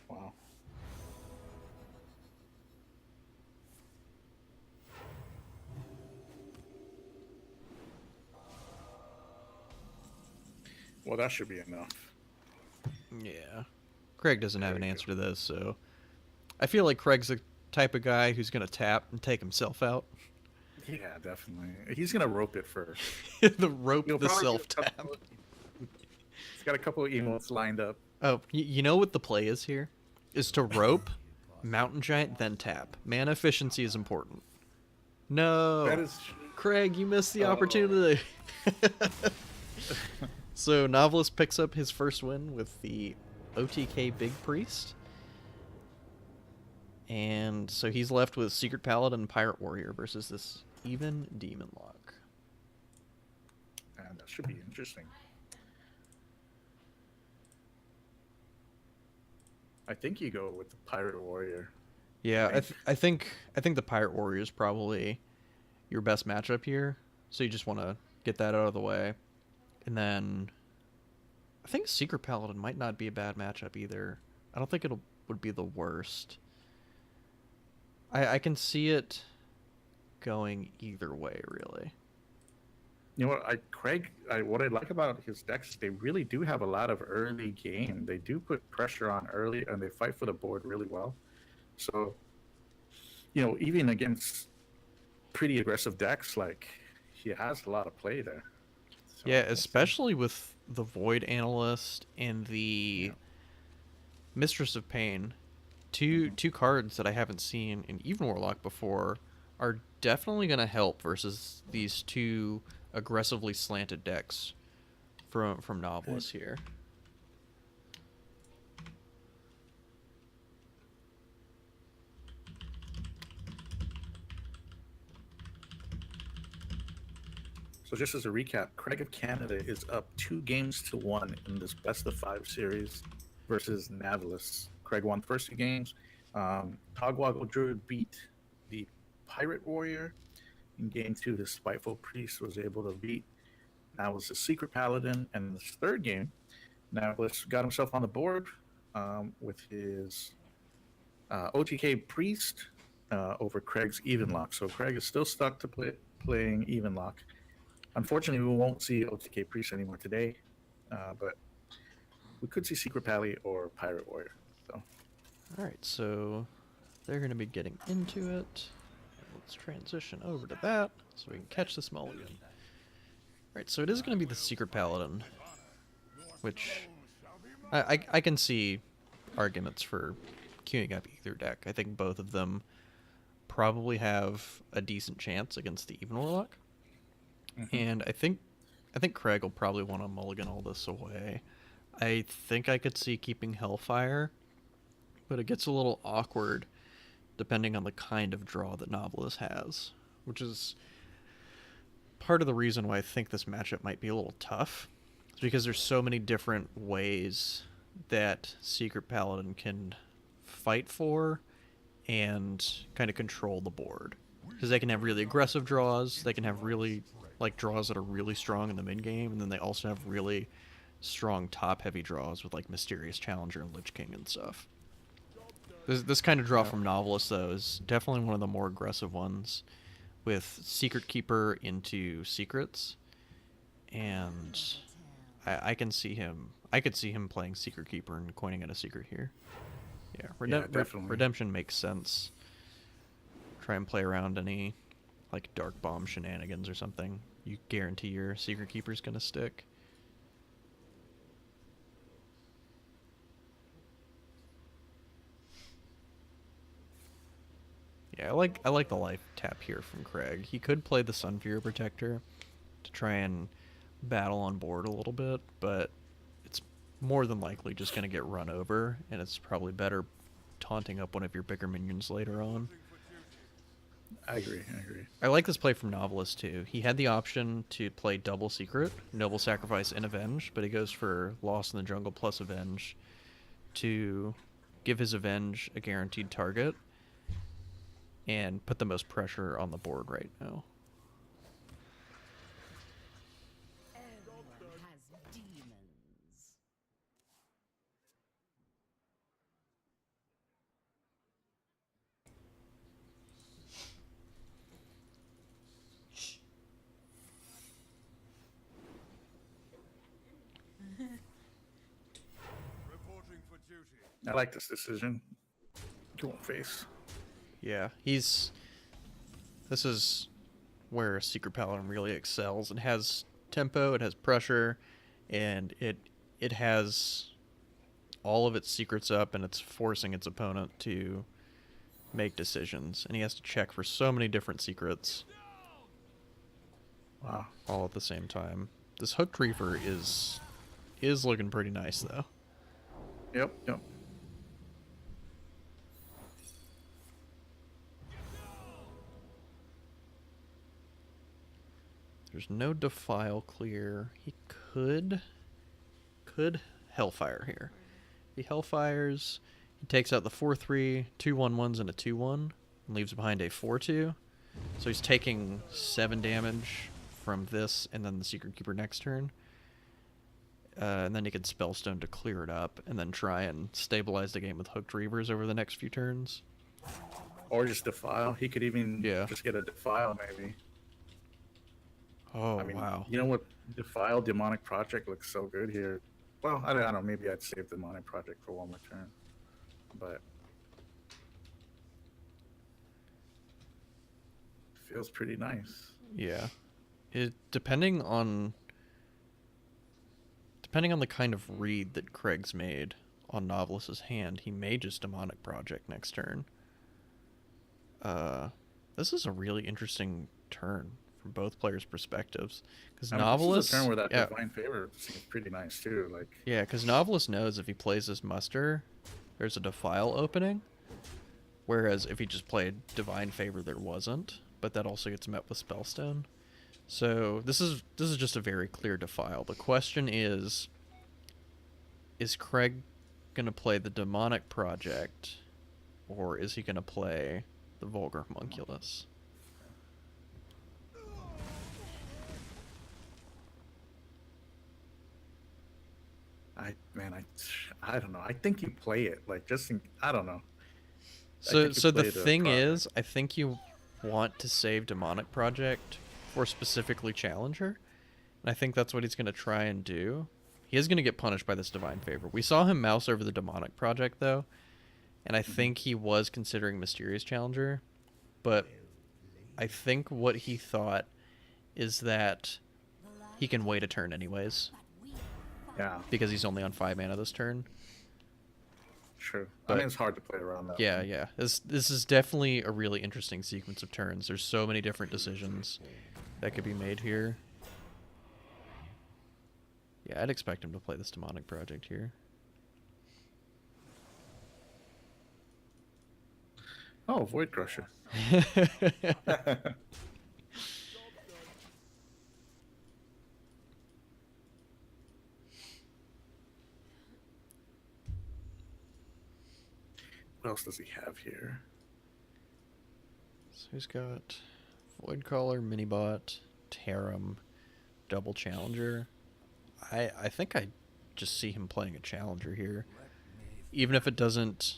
Wow. Well, that should be enough. Yeah. Craig doesn't have There an we answer go. to this, so I feel like Craig's the type of guy who's gonna tap and take himself out. Yeah, definitely. He's gonna rope it first. The rope, He'll the probably do a self tap. couple- He's got a couple of emotes lined up. Oh, you know what the play is here? Is to rope, mountain giant, then tap. Mana efficiency is important. No, That is. Craig, you missed the Oh. opportunity. So Novelist picks up his first win with the OTK Big Priest. And so he's left with Secret Paladin and Pirate Warrior versus this even Demon Lock. And that should be interesting. I think you go with the Pirate Warrior. Yeah, Right. I think the Pirate Warrior is probably your best matchup here. So you just want to get that out of the way. And then I think Secret Paladin might not be a bad matchup either. I don't think would be the worst. I can see it going either way, really. You know what, what I like about his decks is they really do have a lot of early game. They do put pressure on early, and they fight for the board really well. So, even against pretty aggressive decks, like he has a lot of play there. So, Yeah, we'll see. especially with the Void Analyst and the Mistress of Pain. Two cards that I haven't seen in Even Warlock before are definitely going to help versus these two aggressively slanted decks from Novelist here. So just as a recap, Craig of Canada is up 2-1 in this best of 5 series versus Navillus. Craig won the first 2 games. Togwaggle Druid beat the Pirate Warrior. In game 2, the Spiteful Priest was able to beat Navillus' the Secret Paladin. And in this third game, Navillus got himself on the board with his OTK Priest over Craig's Evenlock. So Craig is still stuck to playing Evenlock. Unfortunately, we won't see OTK Priest anymore today, but we could see Secret Pally or Pirate Warrior. So, All right, so they're going to be getting into it. Let's transition over to that so we can catch this mulligan. All right, so it is going to be the Secret Paladin, which I can see arguments for queuing up either deck. I think both of them probably have a decent chance against the Even Warlock. And I think Craig will probably want to mulligan all this away. I think I could see keeping Hellfire, but it gets a little awkward depending on the kind of draw that Novelist has, which is part of the reason why I think this matchup might be a little tough. It's because there's so many different ways that Secret Paladin can fight for and kind of control the board. Because they can have really aggressive draws, they can have really draws that are really strong in the mid game, and then they also have really strong top heavy draws with like Mysterious Challenger and Lich King and stuff. This kind of draw from Novelist though is definitely one of the more aggressive ones, with Secret Keeper into Secrets, and I can see him. I could see him playing Secret Keeper and coining out a secret here. Yeah, Yeah, definitely. Redemption makes sense. Try and play around any like dark bomb shenanigans or something. You guarantee your Secret Keeper's gonna stick. Yeah, I like the life tap here from Craig. He could play the Sunfury Protector to try and battle on board a little bit, but it's more than likely just gonna get run over, and it's probably better taunting up one of your bigger minions later on. I agree. I agree. I like this play from Navillus too. He had the option to play double secret, Noble Sacrifice and Avenge, but he goes for Lost in the Jungle plus Avenge to give his Avenge a guaranteed target and put the most pressure on the board right now. Everyone has demons. Reporting for duty. I like this decision. You won't face. Yeah, this is where Secret Paladin really excels. It has tempo, it has pressure, and it has all of its secrets up, and it's forcing its opponent to make decisions. And he has to check for so many different secrets Wow. all at the same time. This Hooked Reaver is looking pretty nice though. Yep. Yep. There's no Defile clear. He could Hellfire here. He Hellfires, he takes out the 4/3, 2/1/1s, and a 2/1, and leaves behind a 4/2. So he's taking 7 damage from this and then the Secret Keeper next turn. And then he could Spellstone to clear it up and then try and stabilize the game with Hooked Reavers over the next few turns. Or just Defile. He could even just get a Defile, maybe. Oh, I mean, wow. you know what? Defile Demonic Project looks so good here. Well, I don't know. Maybe I'd save Demonic Project for one more turn. But feels pretty nice. Yeah. Depending on the kind of read that Craig's made on Novelus's hand, he may just Demonic Project next turn. This is a really interesting turn from both players' perspectives, because Novelus, this is a turn where that Divine Favor seems pretty nice too. Like, yeah, because Novelus knows if he plays this Muster, there's a Defile opening, whereas if he just played Divine Favor, there wasn't. But that also gets met with Spellstone. So this is just a very clear Defile. The question is Craig gonna play the Demonic Project, or is he gonna play the Vulgar Homunculus? I don't know. I think you play it like I don't know. So the thing is, I think you want to save Demonic Project for specifically Challenger, and I think that's what he's going to try and do. He is going to get punished by this Divine Favor. We saw him mouse over the Demonic Project though, and I think he was considering Mysterious Challenger, but I think what he thought is that he can wait a turn anyways. Yeah. Because he's only on 5 mana this turn. True. But, I mean, it's hard to play around that. Yeah, yeah. This is definitely a really interesting sequence of turns. There's so many different decisions that could be made here. Yeah, I'd expect him to play this Demonic Project here. Oh, Void Crusher. What else does he have here? So he's got Voidcaller, Minibot, Tarum, Double Challenger. I think I just see him playing a Challenger here. Even if it doesn't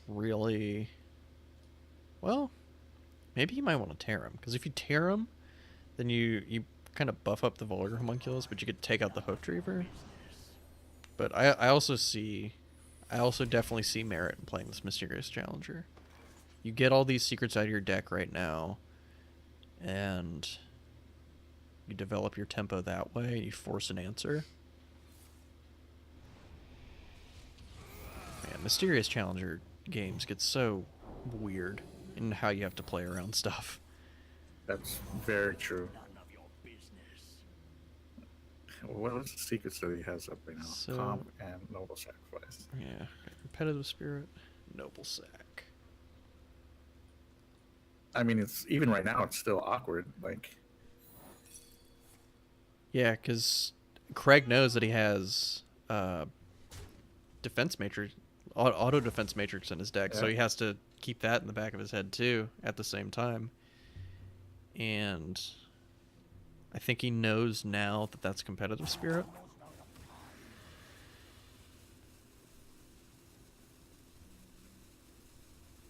really... Well, maybe you might want to Tarum. Because if you Tarum, then you kind of buff up the Vulgar Homunculus, but you could take out the Hooked Reaver. But I also definitely see merit in playing this Mysterious Challenger. you get all these secrets out of your deck right now, and you develop your tempo that way. You force an answer. Man, Mysterious Challenger games get so weird in how you have to play around stuff. That's very true. None of your business. What was the secrets that he has up right now? So- Comp and Noble Sacrifice. Yeah, competitive spirit, noble sack. I mean, it's even right now. It's still awkward. Like, Yeah, because Craig knows that he has defense matrix, auto defense matrix in his deck, so Yeah. he has to keep that in the back of his head too at the same time. And I think he knows now that that's competitive spirit.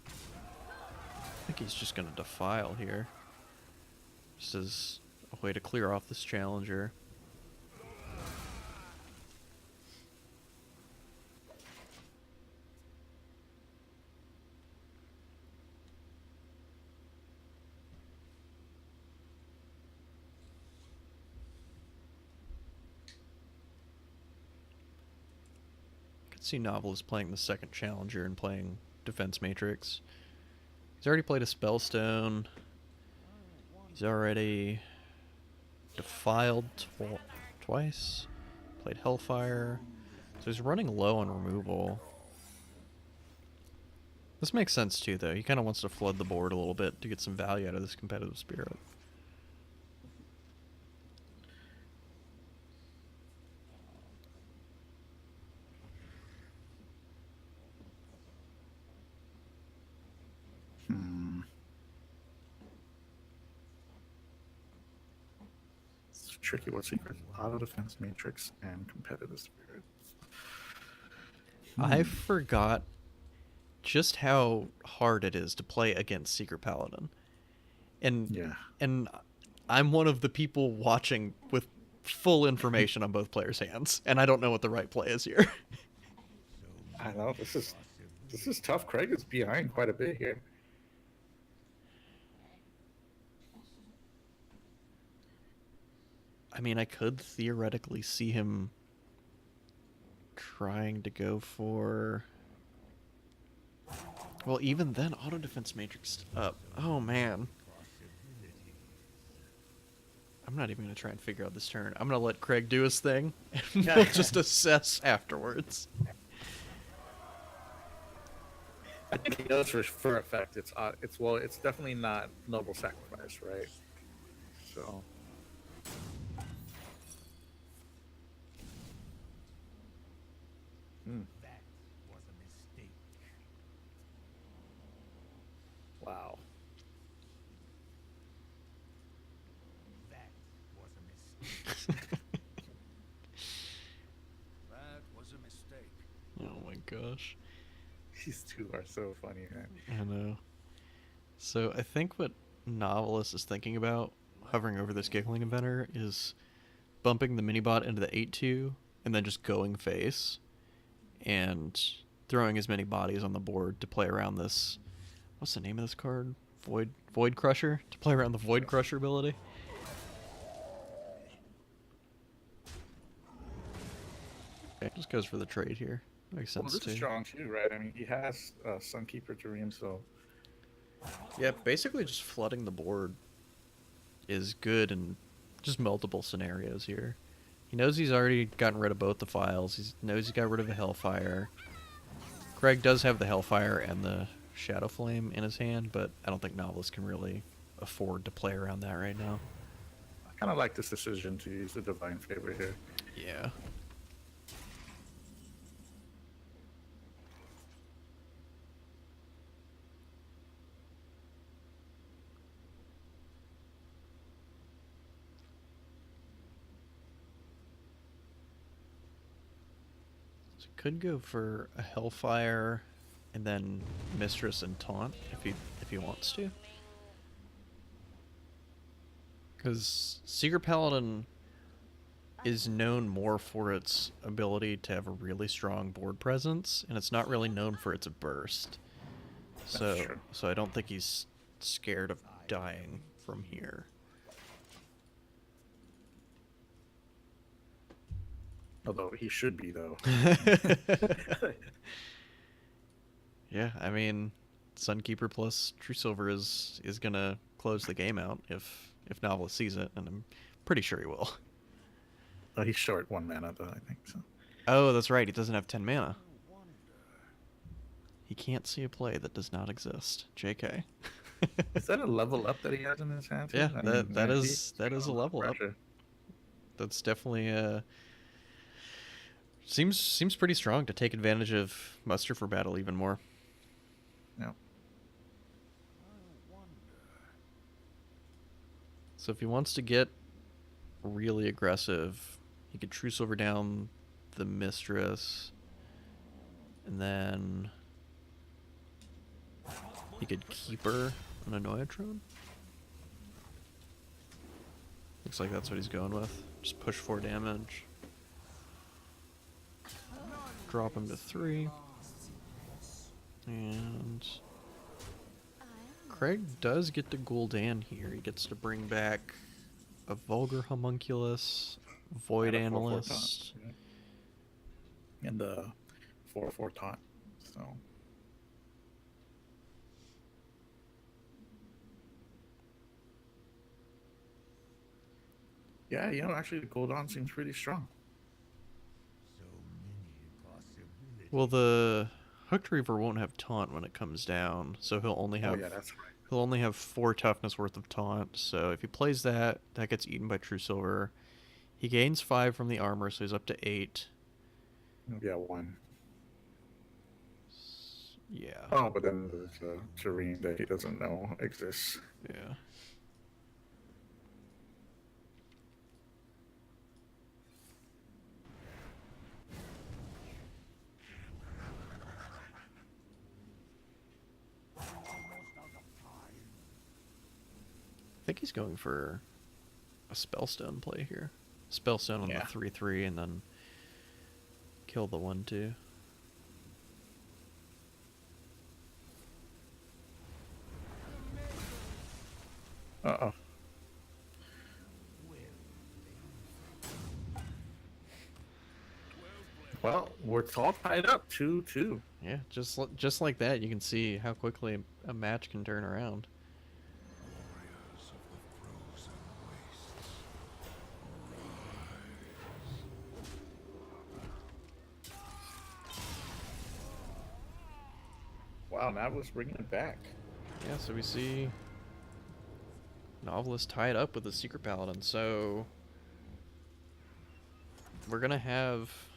I think he's just going to defile here. Just as a way to clear off this challenger. Could see Navillus playing the second challenger and playing defense matrix. He's already played a spellstone. He's already defiled twice. Played hellfire. So he's running low on removal. This makes sense too, though. He kind of wants to flood the board a little bit to get some value out of this competitive spirit. it's tricky. What secret? Auto defense matrix and competitive spirit. I forgot just how hard it is to play against Secret Paladin. And Yeah. and I'm one of the people watching with full information on both players' hands, and I don't know what the right play is here. I know this is tough. Craig is behind quite a bit here. I mean, I could theoretically see him trying to go for... Well, even then, auto defense matrix up. Oh, man. I'm not even going to try and figure out this turn. I'm going to let Craig do his thing, and we'll just assess afterwards. I think he knows for a fact it's definitely not noble sacrifice, right? So That was a mistake. wow. That was a mistake. That was a mistake. Oh, my gosh. These two are so funny, man. I know. So I think what Novelist is thinking about, hovering over this Giggling Inventor, is bumping the minibot into the 8-2 and then just going face and throwing as many bodies on the board to play around this. What's the name of this card? Void Crusher? To play around the Void Crusher ability. Okay, just goes for the trade here. Makes Well, sense this too. is strong too, right? I mean, he has Sunkeeper Dream, so Yeah, basically just flooding the board is good in just multiple scenarios here. He knows he's already gotten rid of both the files. He knows he got rid of the Hellfire. Craig does have the Hellfire and the Shadow Flame in his hand, but I don't think Novelist can really afford to play around that right now. I kind of like this decision to use the Divine Favor here. Yeah. So could go for a Hellfire and then Mistress and Taunt if he wants to. Because Secret Paladin is known more for its ability to have a really strong board presence, and it's not really known for its burst. That's So true. so I don't think he's scared of dying from here. Although he should be, though. Yeah, I mean, Sunkeeper plus True Silver is gonna close the game out if Navillus sees it, and I'm pretty sure he will. He's short 1 mana, though, I think so. Oh, that's right. He doesn't have 10 mana. He can't see a play that does not exist. JK. Is that a level up that he has in his hand? Yeah, I that man, is a level up. pressure. That's definitely seems pretty strong to take advantage of Muster for Battle even more. Yeah. So if he wants to get really aggressive, he could True Silver down the Mistress, and then he could keep her on a Noyatron. Looks like that's what he's going with. Just push 4 damage. Drop him to 3. And Craig does get to Gul'dan here. He gets to bring back a Vulgar Homunculus, Void And a 4/4 Analyst. taunt, yeah. And the 4/4 taunt. So. Yeah, actually, the Gul'dan seems pretty strong. So many possibilities. Well, the Hooked Reaver won't have taunt when it comes down, so he'll only have Oh, yeah, that's right. he'll only have 4 toughness worth of taunt. So if he plays that, that gets eaten by True Silver. He gains 5 from the armor, so he's up to 8. Yeah, 1. Yeah. Oh, but then there's a terrain that he doesn't know exists. Yeah. I think he's going for a Spellstone play here. Spellstone on Yeah. the 3/3 and then kill the 1/2. Uh-oh. Well, we're all tied up 2-2. Yeah, just like that, you can see how quickly a match can turn around. Warriors of the frozen wastes, Wow, Navillus bringing it back. Yeah, so we see Novelist tied up with the Secret Paladin, so we're gonna have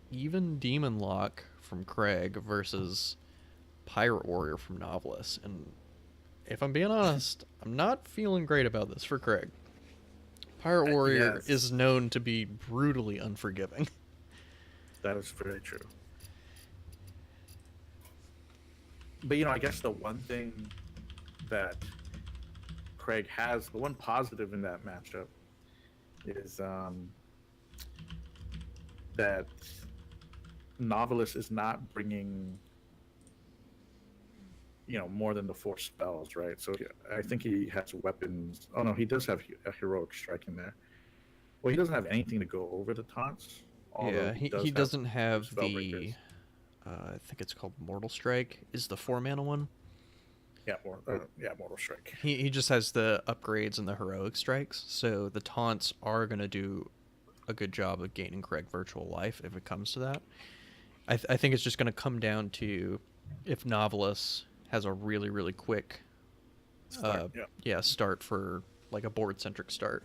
even Demon Lock from Craig versus Pirate Warrior from Novelist, and if I'm being honest, I'm not feeling great about this for Craig. Pirate Warrior Yes. is known to be brutally unforgiving. That is very true. But I guess the one thing that Craig has, the one positive in that matchup, is that Novelist is not bringing, more than the 4 spells, right? So I think he has weapons. Oh no, he does have a heroic strike in there. Well, he doesn't have anything to go over the taunts. Yeah, he doesn't have the Spellbreakers. I think it's called Mortal Strike is the 4-mana one. Yeah, Mortal Strike. He just has the upgrades and the heroic strikes, so the taunts are gonna do a good job of gaining Craig virtual life if it comes to that. I think it's just gonna come down to if Novelist has a really really quick Start, start for like a board centric start,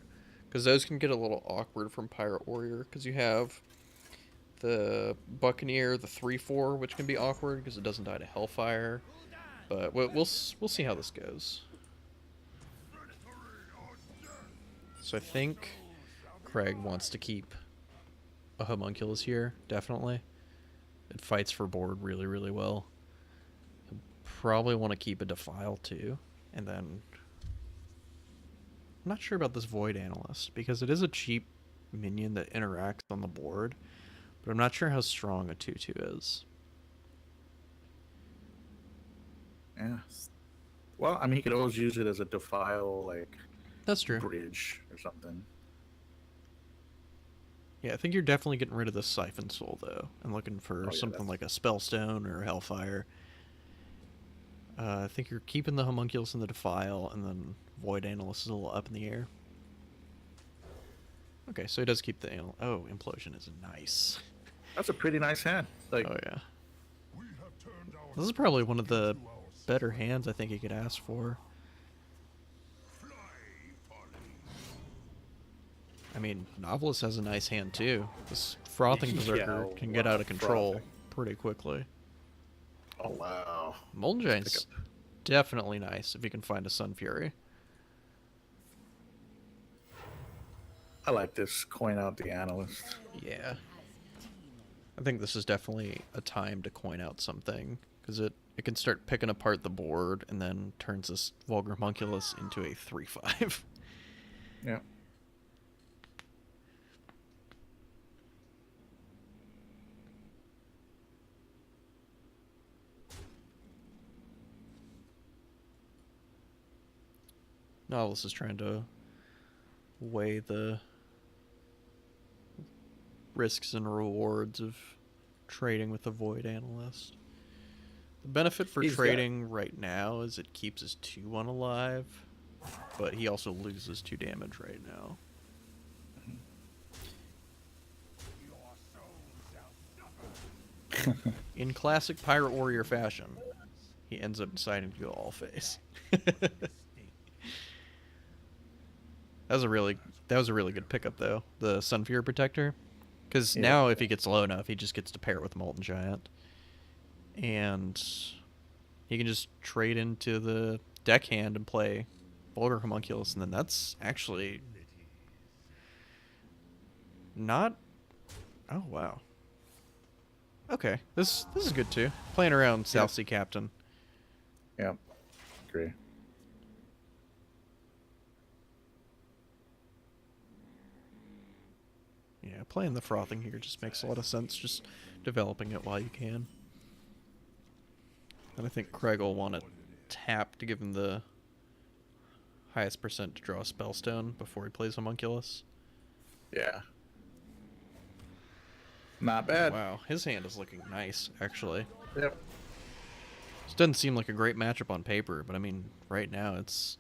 because those can get a little awkward from Pirate Warrior because you have the Buccaneer, the 3/4, which can be awkward because it doesn't die to Hellfire. But we'll see how this goes. So I think Craig wants to keep a Homunculus here, definitely. It fights for board really, really well. He'll probably want to keep a Defile too. And then I'm not sure about this Void Analyst, because it is a cheap minion that interacts on the board, but I'm not sure how strong a 2/2 is. Yeah. Well, I mean, he could always use it as a defile, like, That's true. bridge or something. Yeah, I think you're definitely getting rid of the Siphon Soul, though, and looking for Oh, yeah, something that's... like a Spellstone or a Hellfire. I think you're keeping the Homunculus in the Defile, and then Void Analyst is a little up in the air. Okay, so he does keep the Oh, Implosion is nice. That's a pretty nice hand. Like, Oh, yeah. We have turned our This is probably one of the into our better hands I think he could ask for. fly, Polly. I mean, Navillus has a nice hand, too. This Frothing Berserker Yeah, can get out of control Frothing. pretty quickly. oh wow. Molten Giant's definitely nice if you can find a Sun Fury. I like this coin out the analyst. Yeah. I think this is definitely a time to coin out something, because it can start picking apart the board and then turns this Vulgar Homunculus into a 3/5. Yeah. Nautilus is trying to weigh the risks and rewards of trading with the Void Analyst. The benefit for He's got- trading right now is it keeps his 2/1 alive, but he also loses 2 damage right now. Your soul shall suffer. In classic Pirate Warrior fashion, he ends up deciding to go all face. That was a really good pickup though, the Sun Fury Protector, because Yeah. now if he gets low enough, he just gets to pair it with Molten Giant, and he can just trade into the deck hand and play Vulgar Homunculus, and then that's actually not. Oh wow. Okay, this is good too. Playing around South Sea Captain. Yeah. Agree. Yeah, playing the Frothing here just makes a lot of sense, just developing it while you can. And I think Craig will want to tap to give him the highest percent to draw a Spellstone before he plays Homunculus. Yeah. Not bad. Wow, his hand is looking nice, actually. Yep. This doesn't seem like a great matchup on paper, but I mean, right now it's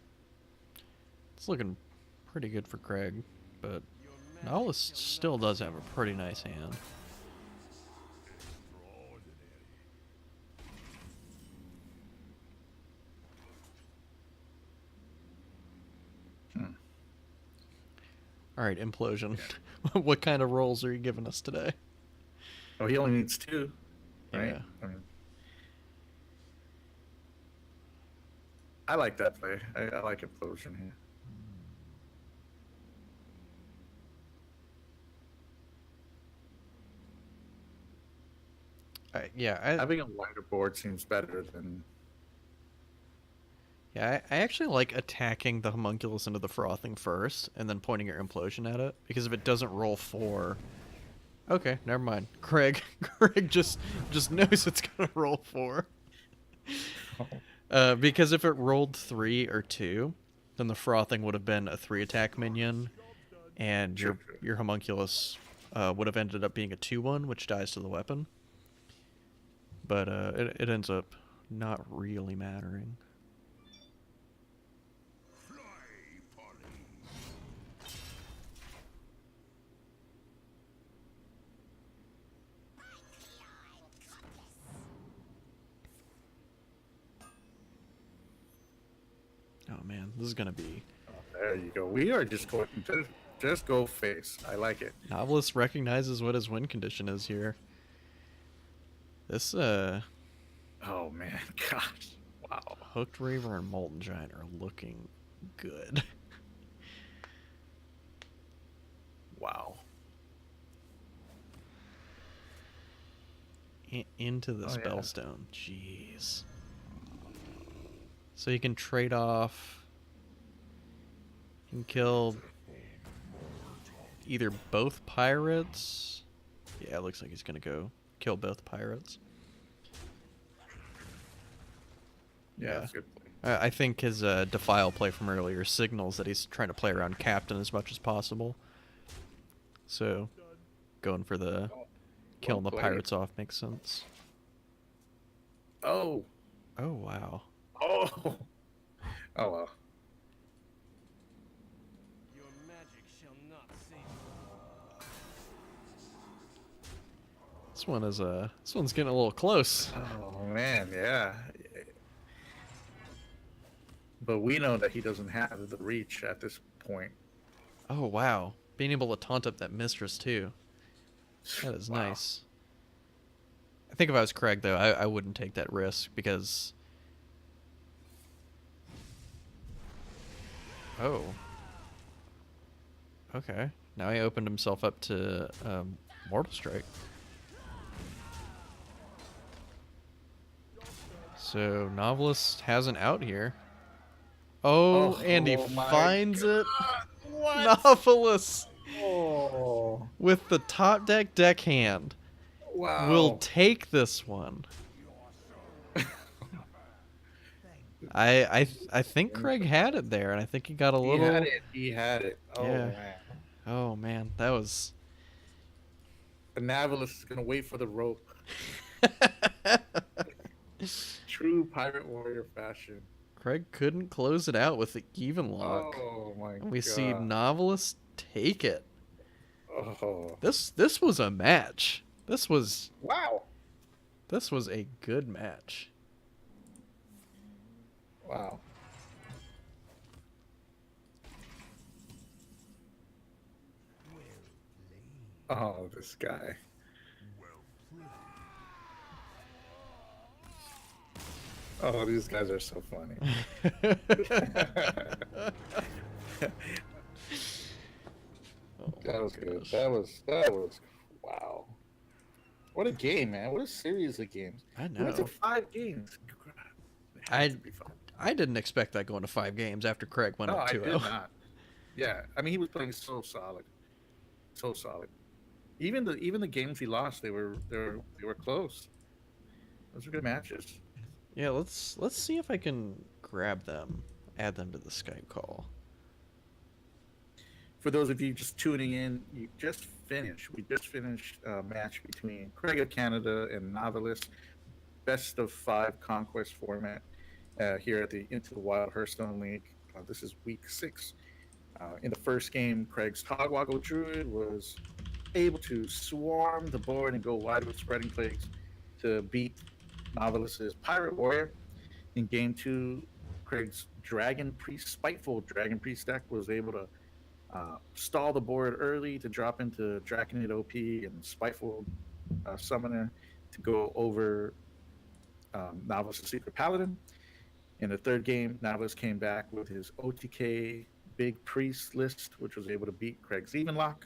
looking pretty good for Craig, but Nautilus still does have a pretty nice hand. Alright, Implosion. What kind of rolls are you giving us today? Oh, he only needs 2, right? Yeah. I mean, I like that play. I like Implosion here. Yeah, Having a wider board seems better than... I actually like attacking the Homunculus into the Frothing first, and then pointing your Implosion at it, because if it doesn't roll 4... Okay, never mind. Craig just knows it's gonna roll 4. Because if it rolled 3 or 2, then the Frothing would have been a 3-attack minion, and your Homunculus would have ended up being a 2/1, which dies to the weapon. But it ends up not really mattering. Fly, Polly. Oh man, this is gonna be... There you go. We are just going... Just go face. I like it. Novelist recognizes what his win condition is here. This, Oh, man. Gosh. Wow. Hooked Reaver and Molten Giant are looking good. Wow. Into the Oh, yeah. Spellstone. Jeez. So you can trade off... You can kill... either both pirates... Yeah, it looks like he's gonna go kill both pirates. Yeah, that's a good point. I think his defile play from earlier signals that he's trying to play around captain as much as possible. So, going for the killing the played. pirates off makes sense. Oh. Oh wow. Oh. Oh well. Your magic shall not save This one's getting a little close. Oh man, yeah. But we know that he doesn't have the reach at this point. Oh wow, being able to taunt up that mistress too. That is Wow. nice. I think if I was Craig though, I wouldn't take that risk because. Oh. Okay. Now he opened himself up to Mortal Strike. So Novelist has an out here. Oh, and he my finds it. What? Novelist Oh. with the top deck deckhand Wow. will take this one. I think Craig had it there, and I think he got a He little. had it. He had it. Oh Yeah. man. Oh man, that was. The Navillus is gonna wait for the rope. True pirate warrior fashion. Craig couldn't close it out with the even lock. Oh my And we god. see Novelist take it. Oh. This was a match. This was Wow. a good match. Wow. Oh, this guy. Oh, these guys are so funny. Oh, That was my good. gosh. That was wow. What a game, man. What a series of games. I We went to know. 5 games. It had I- to be fun. I didn't expect that going to 5 games after Craig went No, up I 2-0. did not. Yeah, I mean he was playing so solid. So solid. Even the games he lost, they were close. Those were good matches. Yeah, let's see if I can grab them, add them to the Skype call. For those of you just tuning in, we just finished a match between Craig of Canada and Navillus, best of 5 conquest format here at the Into the Wild Hearthstone League. This is week 6. In the first game, Craig's Togwaggle Druid was able to swarm the board and go wide with Spreading Plagues to beat Navilus's Pirate Warrior. In game 2, Craig's Dragon Priest, Spiteful Dragon Priest deck was able to stall the board early to drop into Draconid OP and Spiteful Summoner to go over Navilus's Secret Paladin. In the third game, Navillus came back with his OTK Big Priest list, which was able to beat Craig's Evenlock.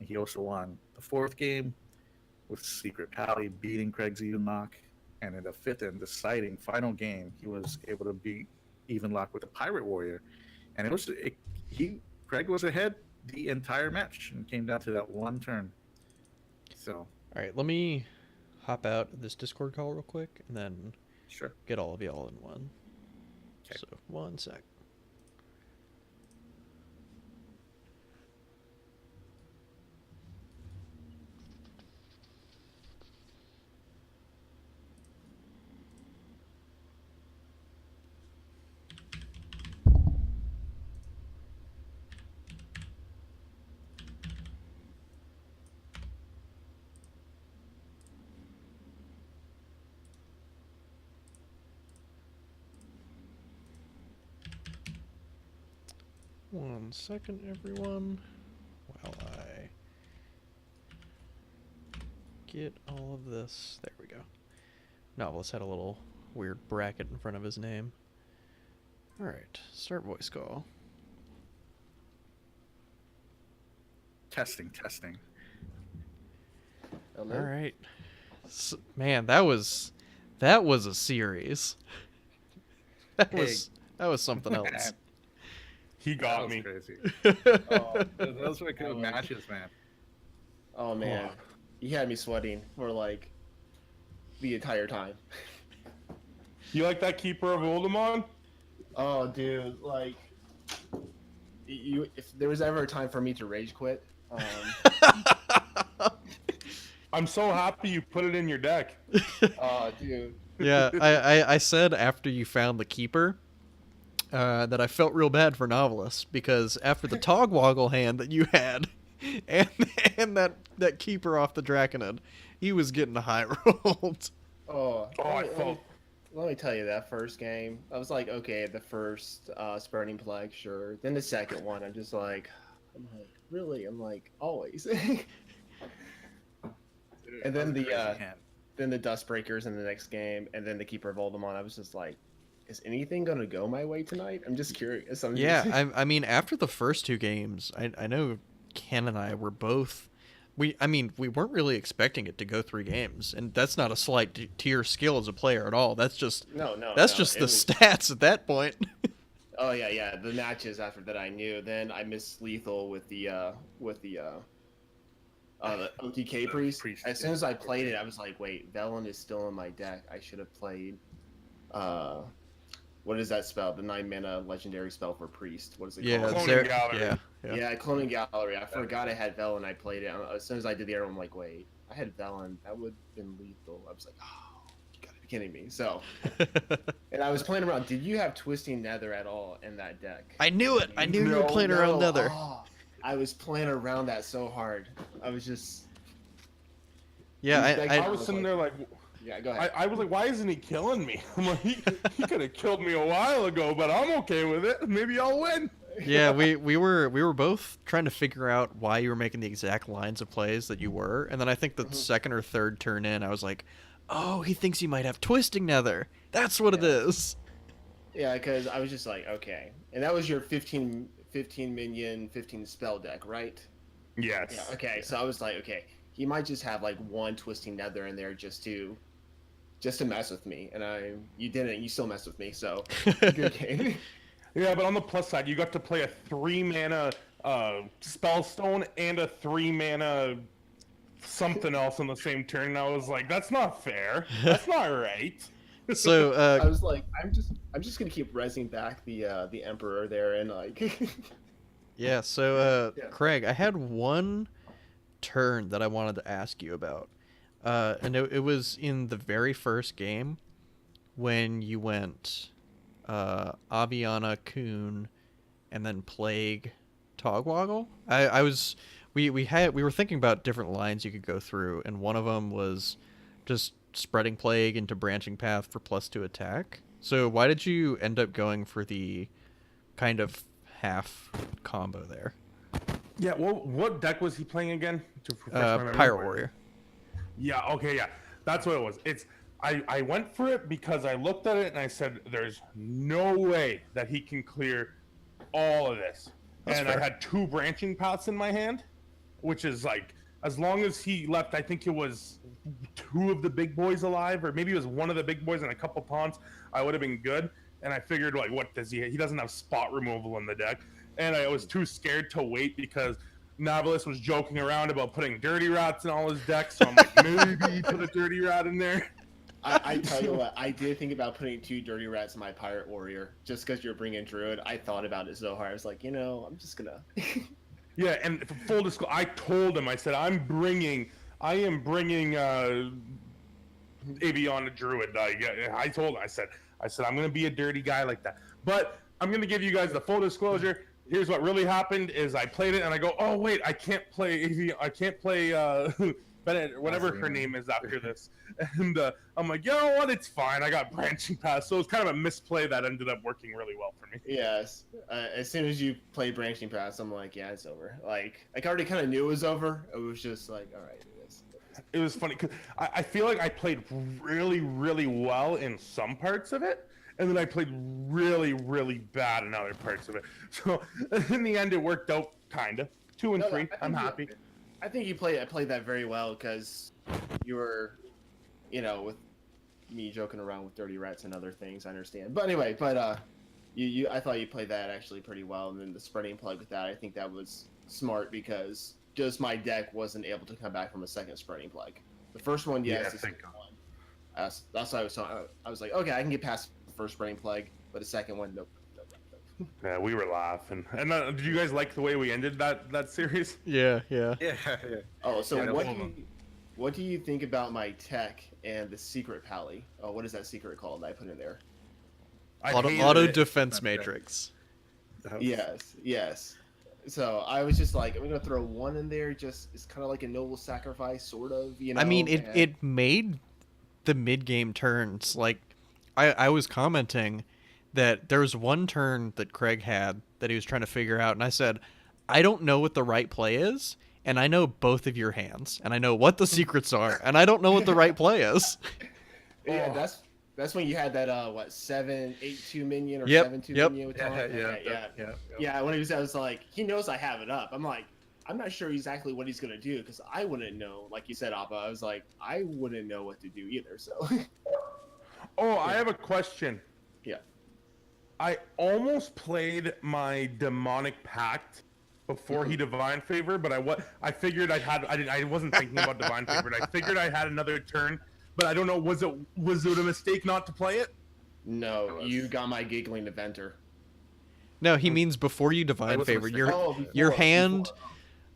And he also won the fourth game with Secret Pally beating Craig's Evenlock. And in the fifth and deciding final game, he was able to beat Evenlock with the Pirate Warrior. And Craig was ahead the entire match and came down to that one turn. So, All right, let me hop out of this Discord call real quick and then sure. get all of y'all in one. 'Kay. So, one sec. One second, everyone, while I get all of this. There we go. Novelist had a little weird bracket in front of his name. All right, start voice call. Testing. All right, man, that was a series. That was something else. He got That was me. crazy. Oh, Those were good matches, man. oh man, he had me sweating for like the entire time. You like that Keeper of Oldemon? Oh, dude, like if there was ever a time for me to rage quit, I'm so happy you put it in your deck. oh, dude. Yeah, I said after you found the keeper that I felt real bad for Navillus because after the Togwoggle hand that you had and that keeper off the Draconid, he was getting high rolled. Oh, Oh, I felt. let me tell you that first game. I was like, okay, the first Spurning Plague, sure. Then the second one, I'm like, really? I'm like, always. And then That was a crazy the hand. then the Dustbreakers in the next game, and then the Keeper of Voldemort. I was just like, is anything gonna go my way tonight? I'm just curious. Yeah, I mean, after the first two games, I know Ken and I were both. We weren't really expecting it to go 3 games, and that's not a slight to your skill as a player at all. That's just that's just it the was- stats at that point. Oh yeah. The matches after that I knew. Then I missed lethal with the OTK priest. priest, As soon as I played it, I was like, wait, Velen is still in my deck. I should have played. What is that spell? The 9-mana legendary spell for priest. What is it Yeah, called? Cloning there, Gallery. yeah. Cloning Gallery. I forgot I had Velen. I played it. As soon as I did the arrow, I'm like, wait, I had Velen. That would have been lethal. I was like, oh, you gotta be kidding me. So, and I was playing around. Did you have Twisting Nether at all in that deck? I knew it. I knew you were playing around Nether. Oh, I was playing around that so hard. I was just. Yeah, I was sitting there like, Yeah, go ahead. I was like, why isn't he killing me? I'm like, he could have killed me a while ago, but I'm okay with it. Maybe I'll win. yeah, we were both trying to figure out why you were making the exact lines of plays that you were, and then I think the second or third turn in, I was like, oh, he thinks he might have Twisting Nether. That's what it is. Yeah, because I was just like, okay, and that was your 15 minion, 15 spell deck, right? Yes. Yeah. Okay, so I was like, okay, he might just have like one Twisting Nether in there just to mess with me, and you didn't. You still messed with me, so good game. Yeah, but on the plus side, you got to play a 3-mana Spellstone and a 3-mana something else on the same turn. And I was like, that's not fair. That's not right. So, I was like, I'm just gonna keep resing back the Emperor there, and like, yeah, so, Yeah. Craig, I had one turn that I wanted to ask you about. And it was in the very first game when you went Aviana, Coon, and then Plague, Togwoggle. We were thinking about different lines you could go through, and one of them was just spreading Plague into Branching Path for +2 attack. So why did you end up going for the kind of half combo there? Yeah, what deck was he playing again? To refresh my memory. Pirate Warrior. Yeah, okay, yeah. That's what it was. I went for it because I looked at it and I said, there's no way that he can clear all of this. That's and fair. I had 2 branching paths in my hand, which is like, as long as he left, I think it was 2 of the big boys alive, or maybe it was 1 of the big boys and a couple taunts, I would have been good. And I figured, like, what does he doesn't have spot removal in the deck. And I was too scared to wait because Navillus was joking around about putting dirty rats in all his decks, so I'm like, maybe put a dirty rat in there. I tell you what, I did think about putting 2 dirty rats in my Pirate Warrior just because you're bringing Druid. I thought about it so hard. I was like, I'm just gonna. Yeah, and for full disclosure, I told him, I said, I am bringing Aviana Druid. I told him, I said, I'm going to be a dirty guy like that. But I'm going to give you guys the full disclosure. Here's what really happened is I played it and I go, oh, wait, I can't play Bennett, whatever her name is after this. And I'm like, you know what? It's fine. I got Branching Path. So it's kind of a misplay that ended up working really well for me. Yes. As soon as you played Branching Paths, I'm like, yeah, it's over. Like, I already kind of knew it was over. It was just like, all right, it is. It was funny because I feel like I played really, really well in some parts of it. And then I played really, really bad in other parts of it. So in the end, it worked out kind of 2 and 3. I'm happy. I think you played that very well because you were, with me joking around with dirty rats and other things. I understand, but anyway, I thought you played that actually pretty well, and then the spreading plug with that, I think that was smart because just my deck wasn't able to come back from a second spreading plug. The first one, yes. Yeah, the thank second one, That's why I was like, okay, I can get past the first brain plague, but the second one, nope. Yeah, we were laughing. And did you guys like the way we ended that series? Yeah, yeah. Yeah, yeah. Oh, so Yeah, what do you think about my tech and the secret pally? Oh, what is that secret called that I put in there? I Auto, hated auto it. defense Okay. matrix. Yes. So I was just like, I'm gonna throw one in there. Just it's kind of like a noble sacrifice, sort of. You know. I mean, it and- it made the mid game turns. Like, I was commenting that there was one turn that Craig had that he was trying to figure out, and I said, I don't know what the right play is, and I know both of your hands, and I know what the secrets are, and I don't know what the right play is. Yeah, Oh. that's when you had that 7-8-2 minion or Yep, 7-2 yep. minion with Yeah, Tom? yeah. Yeah, when I was like, he knows I have it up. I'm like, I'm not sure exactly what he's gonna do because I wouldn't know. Like you said, Appa, I was like, I wouldn't know what to do either. So Oh, I have a question. yeah. I almost played my demonic pact before he divine favor, but I figured I wasn't thinking about divine favor. I figured I had another turn, but I don't know. Was it a mistake not to play it? No, you got my giggling eventer. No, he means before you I divine was favor. mistaken. Your before, your hand. before.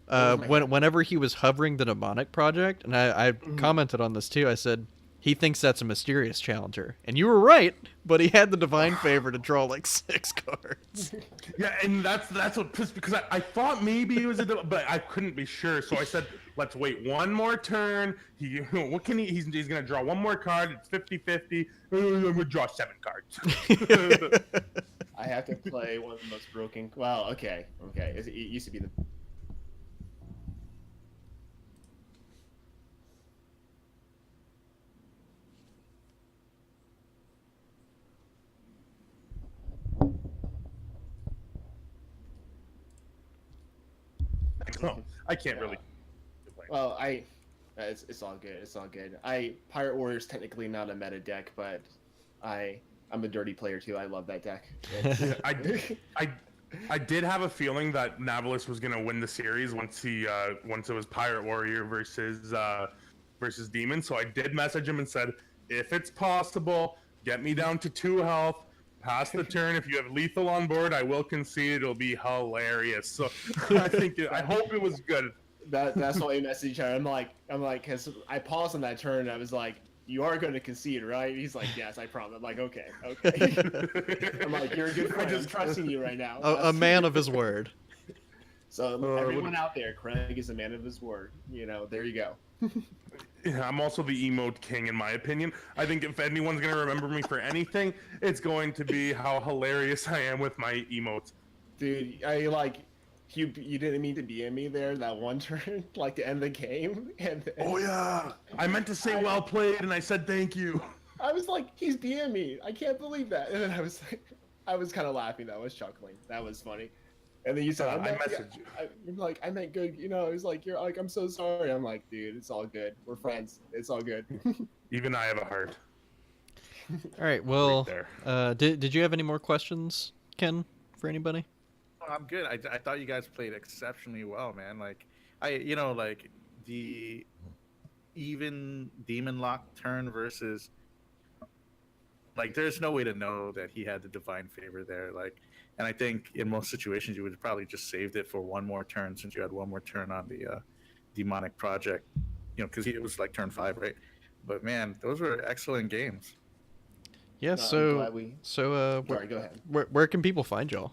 What was my hand? Whenever he was hovering the demonic project, and I commented on this too. I said he thinks that's a mysterious challenger, and you were right. But he had the divine favor to draw like 6 cards. Yeah, and that's what pissed because I thought maybe it was but I couldn't be sure. So I said, let's wait one more turn. What can he's gonna draw one more card. It's 50-50. I'm gonna draw 7 cards. I have to play one of the most broken. Well, okay. It used to be the. So, I can't really. Well, it's all good. It's all good. Pirate Warrior's technically not a meta deck, but I'm a dirty player too. I love that deck. I did have a feeling that Navillus was gonna win the series once it was Pirate Warrior versus Demon. So I did message him and said, if it's possible, get me down to 2 health. Pass the turn. If you have lethal on board, I will concede. It'll be hilarious. So I hope it was good. That's why we messaged each other. I'm like, because I paused on that turn and I was like, you are going to concede, right? He's like, yes, I promise. I'm like, okay. I'm like, you're a good friend. I'm trusting you right now. A man of his word. So everyone out there, Craig is a man of his word. You know, there you go. Yeah, I'm also the emote king, in my opinion. I think if anyone's gonna remember me for anything, it's going to be how hilarious I am with my emotes. Dude, you didn't mean to DM me there that one turn, like to end the game, and Oh yeah, I meant to say well played, and I said thank you. I was like, he's DM me. I can't believe that. And then I was kind of laughing. I was chuckling. That was funny. And then you said, I messaged you. I'm like, I meant good. You know, it's like, you're like, I'm so sorry. I'm like, dude, it's all good. We're friends. It's all good. Even I have a heart. All right. Well, Right did you have any more questions, Ken, for anybody? Oh, I'm good. I thought you guys played exceptionally well, man. Like the even demon lock turn versus there's no way to know that he had the divine favor there. And I think in most situations you would have probably just saved it for one more turn since you had one more turn on the demonic project, because it was like turn 5, right? But man, those were excellent games. Yeah. I'm glad Sorry, go ahead. where can people find y'all?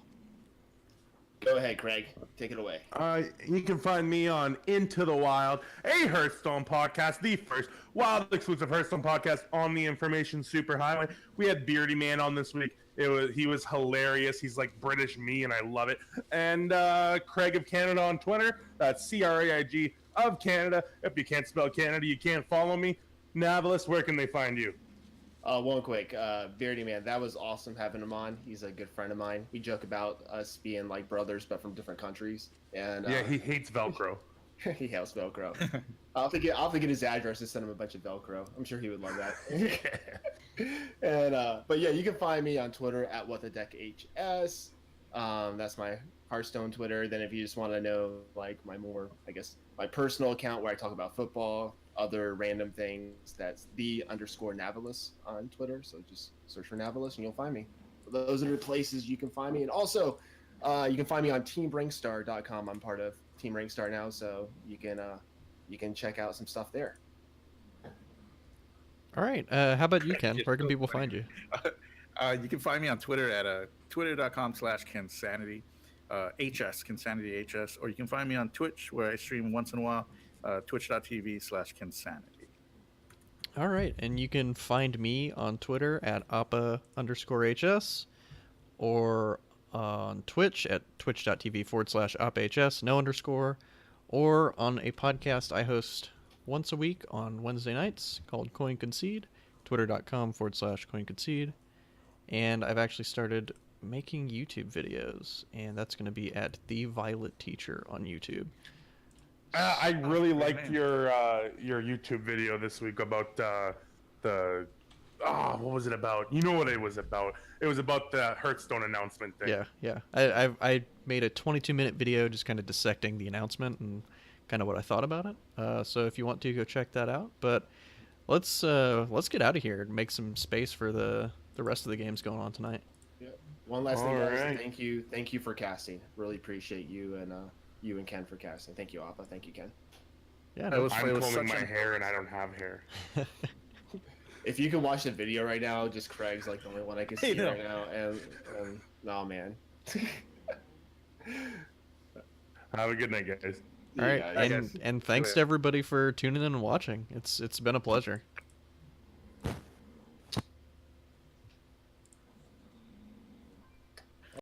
Go ahead, Craig. Take it away. You can find me on Into the Wild, a Hearthstone podcast, the first wild exclusive Hearthstone podcast on the information superhighway. We had Beardy Man on this week. He was hilarious. He's like British me, and I love it. And Craig of Canada on Twitter. That's CRAIG of Canada. If you can't spell Canada, you can't follow me. Navillus, where can they find you? One quick, Beardy Man, that was awesome having him on. He's a good friend of mine. We joke about us being like brothers, but from different countries. And Yeah, he hates Velcro. he hates Velcro. I'll have to get his address and send him a bunch of Velcro. I'm sure he would love that. And but yeah, you can find me on Twitter at WhatTheDeckHS. That's my Hearthstone Twitter. Then if you just want to know like my more, I guess, my personal account where I talk about football, other random things, that's _Navillus on Twitter. So just search for Navillus and you'll find me. Those are the places you can find me. And also, you can find me on teamringstar.com. I'm part of Team Ringstar now, so you can check out some stuff there. All right. How about you, Ken? Yeah, Where can so people funny. find you? You can find me on Twitter at twitter.com/Kensanity, HS, Kensanity HS, or you can find me on Twitch where I stream once in a while, twitch.tv/Kensanity. All right, and you can find me on Twitter at appa_HS or on Twitch at twitch.tv/AppHS, no underscore, or on a podcast I host once a week on Wednesday nights called Coin Concede, twitter.com/Coin Concede. And I've actually started making YouTube videos, and that's going to be at The Violet Teacher on YouTube. I really good liked man. your YouTube video this week about the what was it about? You know what it was about? It was about the Hearthstone announcement thing. Yeah. I made a 22-minute video just kind of dissecting the announcement and kind of what I thought about it. So if you want to, go check that out. But let's get out of here and make some space for the rest of the games going on tonight. Yeah. One last thing, guys. Alright. Thank you for casting. Really appreciate you and Ken for casting. Thank you, Appa. Thank you, Ken. Yeah, It was I'm combing such my an- hair and I don't have hair. If you can watch the video right now, just Craig's like the only one I can see know. right now, and no, man. Have a good night, guys. All right, Yeah, and thanks to everybody for tuning in and watching. It's been a pleasure.